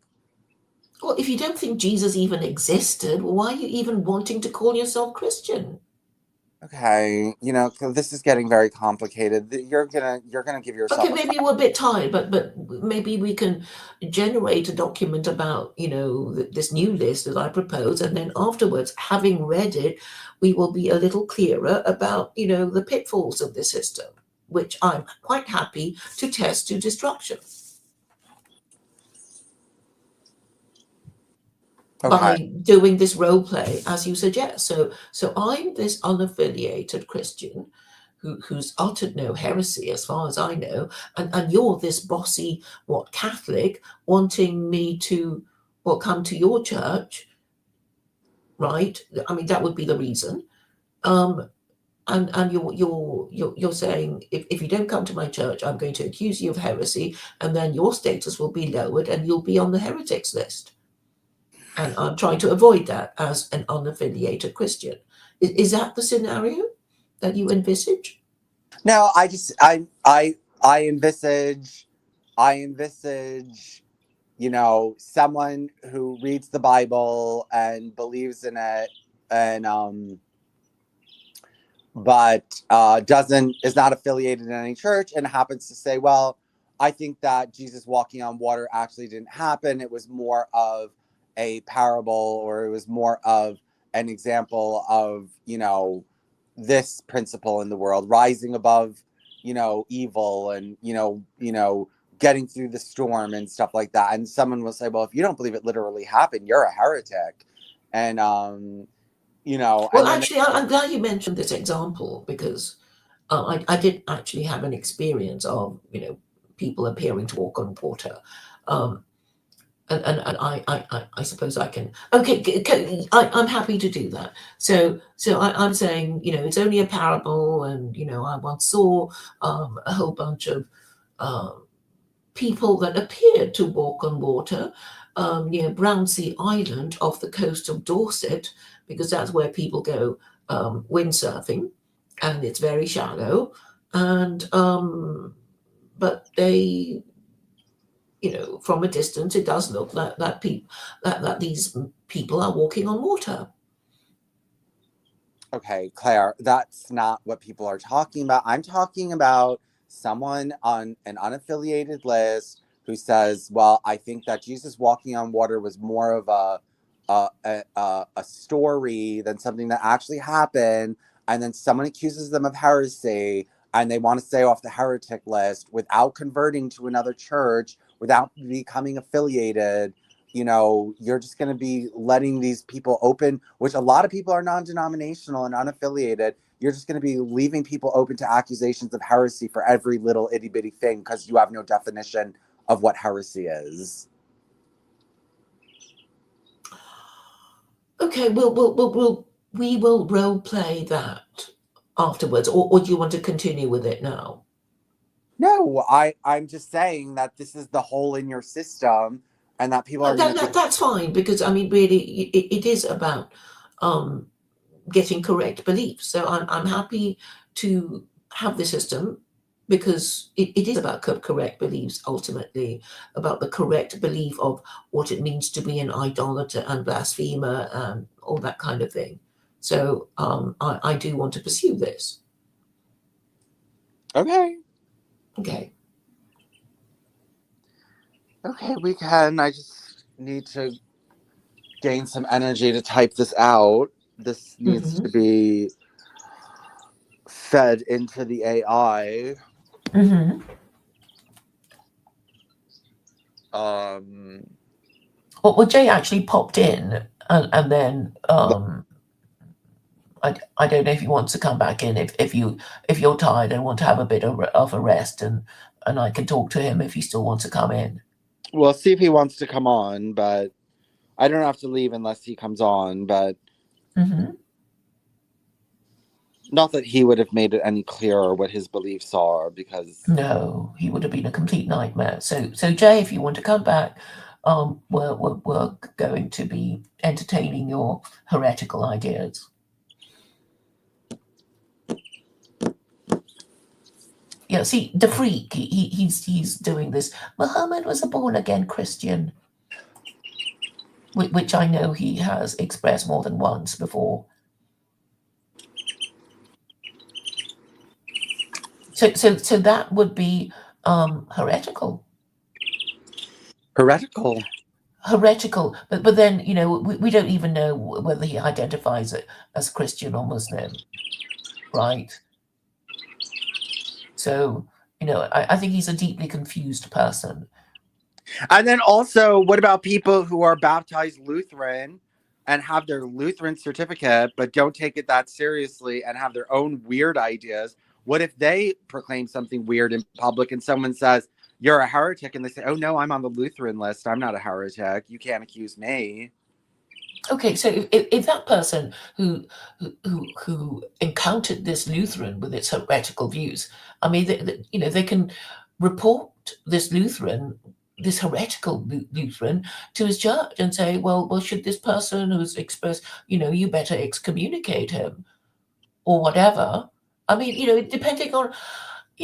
Well, if you don't think Jesus even existed, why are you even wanting to call yourself Christian? Okay, 'cause this is getting very complicated. You're gonna give yourself. Okay, maybe we're a bit tired, but maybe we can generate a document about this new list that I propose, and then afterwards, having read it, we will be a little clearer about the pitfalls of the system, which I'm quite happy to test to destruction. Okay. By doing this role play as you suggest. So I'm this unaffiliated Christian who's uttered no heresy as far as I know, and you're this bossy Catholic wanting me to come to your church, right? I mean that would be the reason. And you're saying if you don't come to my church, I'm going to accuse you of heresy, and then your status will be lowered and you'll be on the heretics list. And I'm trying to avoid that as an unaffiliated Christian. Is that the scenario that you envisage? No, I envisage, someone who reads the Bible and believes in it, and but is not affiliated in any church, and happens to say, well, I think that Jesus walking on water actually didn't happen. It was more of a parable, or it was more of an example of this principle in the world, rising above evil, and getting through the storm and stuff like that. And someone will say, well, if you don't believe it literally happened, you're a heretic. And Well, and then, actually, I'm glad you mentioned this example, because I did actually have an experience of people appearing to walk on water. And I suppose I can. Okay, I'm happy to do that. So I'm saying it's only a parable, and I once saw a whole bunch of people that appeared to walk on water near Brownsea Island off the coast of Dorset, because that's where people go windsurfing, and it's very shallow. And but they, from a distance, it does look like that these people are walking on water. okay, Claire, that's not what people are talking about. I'm talking about someone on an unaffiliated list who says, well, I think that Jesus walking on water was more of a story than something that actually happened. And then someone accuses them of heresy, and they want to stay off the heretic list without converting to another church, without becoming affiliated. You're just going to be letting these people open, which a lot of people are non-denominational and unaffiliated. You're just going to be leaving people open to accusations of heresy for every little itty bitty thing, because you have no definition of what heresy is. Okay, we will role play that afterwards, or do you want to continue with it now? No, I'm just saying that this is the hole in your system, and that people are going to. That's fine, because I mean, really, it is about getting correct beliefs. So I'm happy to have the system, because it is about correct beliefs, ultimately, about the correct belief of what it means to be an idolater and blasphemer and all that kind of thing. So I do want to pursue this. Okay. Okay. Okay, we can. I just need to gain some energy to type this out. This needs to be fed into the AI. Mm-hmm. Well, Jay actually popped in, and then I don't know if he wants to come back in, if you're tired and want to have a bit of a rest, and I can talk to him if he still wants to come in. We'll see if he wants to come on, but I don't have to leave unless he comes on. But not that he would have made it any clearer what his beliefs are, because no, he would have been a complete nightmare. So Jay, if you want to come back, we're going to be entertaining your heretical ideas. Yeah, see, the freak, he's doing this. Muhammad was a born-again Christian, which I know he has expressed more than once before. So that would be heretical. Heretical. Heretical, but then we don't even know whether he identifies it as Christian or Muslim, right? So I think he's a deeply confused person. And then also, what about people who are baptized Lutheran and have their Lutheran certificate, but don't take it that seriously and have their own weird ideas? What if they proclaim something weird in public and someone says, "You're a heretic," and they say, "Oh no, I'm on the Lutheran list. I'm not a heretic. You can't accuse me." Okay, so if that person who encountered this Lutheran with its heretical views, I mean, they can report this Lutheran, this heretical Lutheran, to his church and say, well, should this person who's expressed, you better excommunicate him, or whatever. I mean, depending on,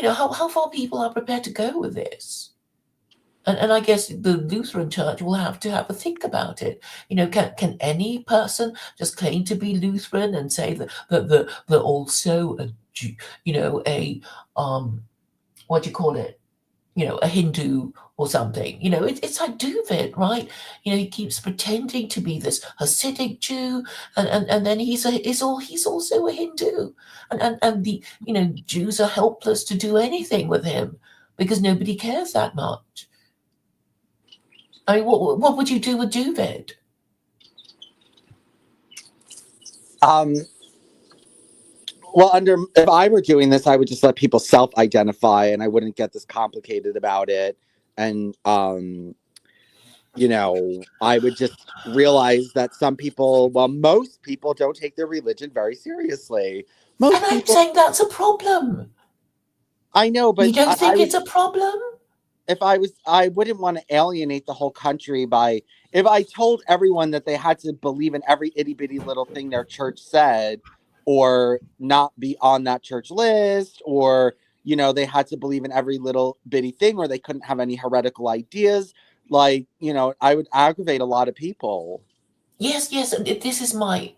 how far people are prepared to go with this. And I guess the Lutheran Church will have to have a think about it. Can any person just claim to be Lutheran and say that they're also a Jew, what do you call it? A Hindu or something. It's like David, right? He keeps pretending to be this Hasidic Jew, and then he's also a Hindu, and the Jews are helpless to do anything with him because nobody cares that much. I mean, what would you do with David? Well, if I were doing this, I would just let people self-identify, and I wouldn't get this complicated about it. And I would just realize that most people don't take their religion very seriously. And I'm saying that's a problem. I know, but you don't think it's a problem? I wouldn't want to alienate the whole country if I told everyone that they had to believe in every itty bitty little thing their church said, or not be on that church list, or, they had to believe in every little bitty thing, or they couldn't have any heretical ideas. I would aggravate a lot of people. Yes. And this is my,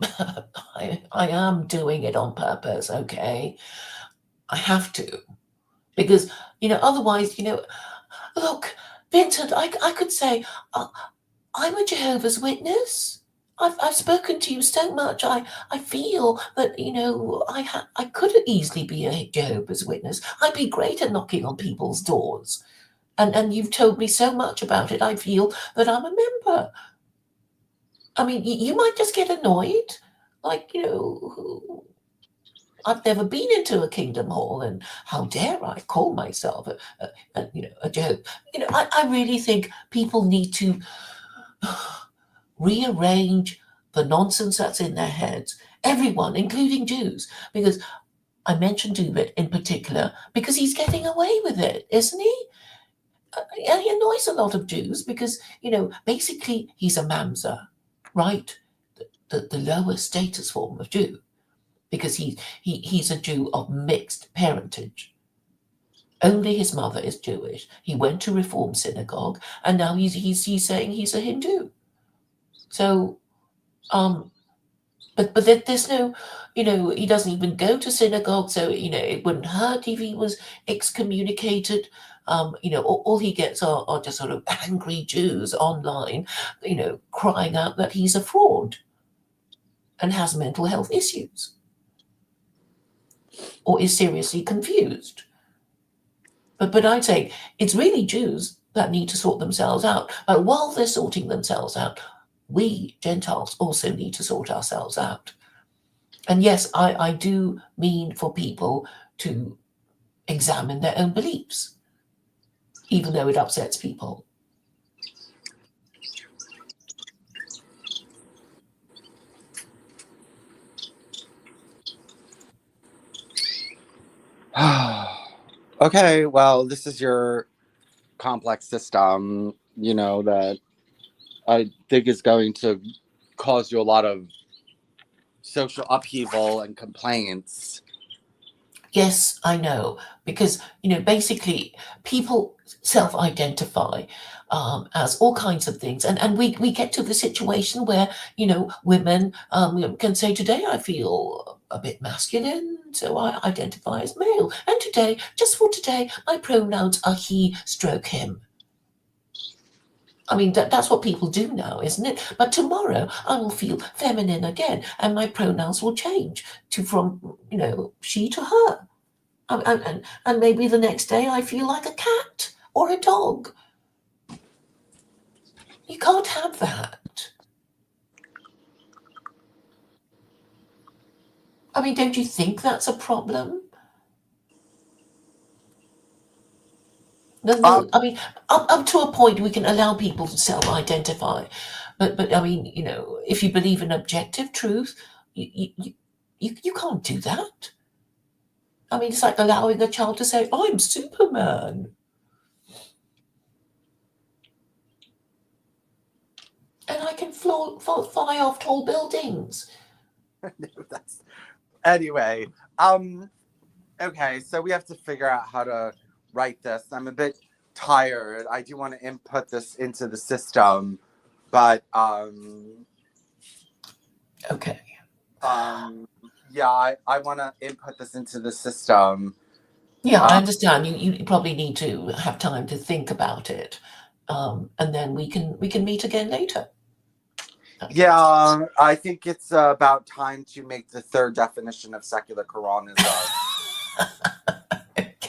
I am doing it on purpose. Okay. I have to, because, otherwise, look, Vincent, I could say, I'm a Jehovah's Witness. I've spoken to you so much. I feel that I could easily be a Jehovah's Witness. I'd be great at knocking on people's doors, and you've told me so much about it. I feel that I'm a member. I mean, you might just get annoyed, like I've never been into a Kingdom Hall, and how dare I call myself a Jehovah? I really think people need to rearrange the nonsense that's in their heads. Everyone, including Jews, because I mentioned David in particular because he's getting away with it, isn't he? He annoys a lot of Jews because, basically he's a mamzer, right? The lower status form of Jew, because he's a Jew of mixed parentage. Only his mother is Jewish. He went to Reform synagogue, and now he's saying he's a Hindu. So, but there's no, he doesn't even go to synagogue, so it wouldn't hurt if he was excommunicated. All he gets are just sort of angry Jews online, crying out that he's a fraud and has mental health issues, or is seriously confused. But I'd say it's really Jews that need to sort themselves out. But while they're sorting themselves out, we Gentiles also need to sort ourselves out. And yes, I do mean for people to examine their own beliefs, even though it upsets people. Okay, well, this is your complex system, that I think is going to cause you a lot of social upheaval and complaints. Yes, I know, because basically people self-identify as all kinds of things, and we get to the situation where women can say, today I feel a bit masculine, so I identify as male. And today, just for today, my pronouns are he stroke him. I mean, that's what people do now, isn't it? But tomorrow I will feel feminine again, and my pronouns will change from she to her. And maybe the next day I feel like a cat or a dog. You can't have that. I mean, don't you think that's a problem? I mean, up to a point we can allow people to self-identify, but I mean, if you believe in objective truth, you can't do that. I mean, it's like allowing a child to say, "I'm Superman," and I can fly off tall buildings. Anyway, okay, so we have to figure out how to write this. I'm a bit tired. I do want to input this into the system, but Okay. yeah, I want to input this into the system. Yeah, I understand. You probably need to have time to think about it, and then we can meet again later. Yeah, I think it's about time to make the third definition of secular Koranism.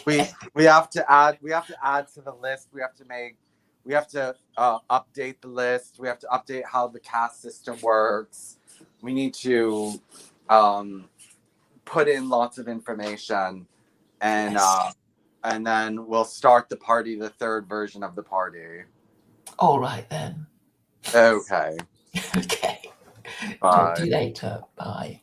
We have to add to the list. We have to update the list. We have to update how the caste system works. We need to put in lots of information, and and then we'll start the party, the third version of the party. All right then. Okay. Okay. Bye. Talk to you later. Bye.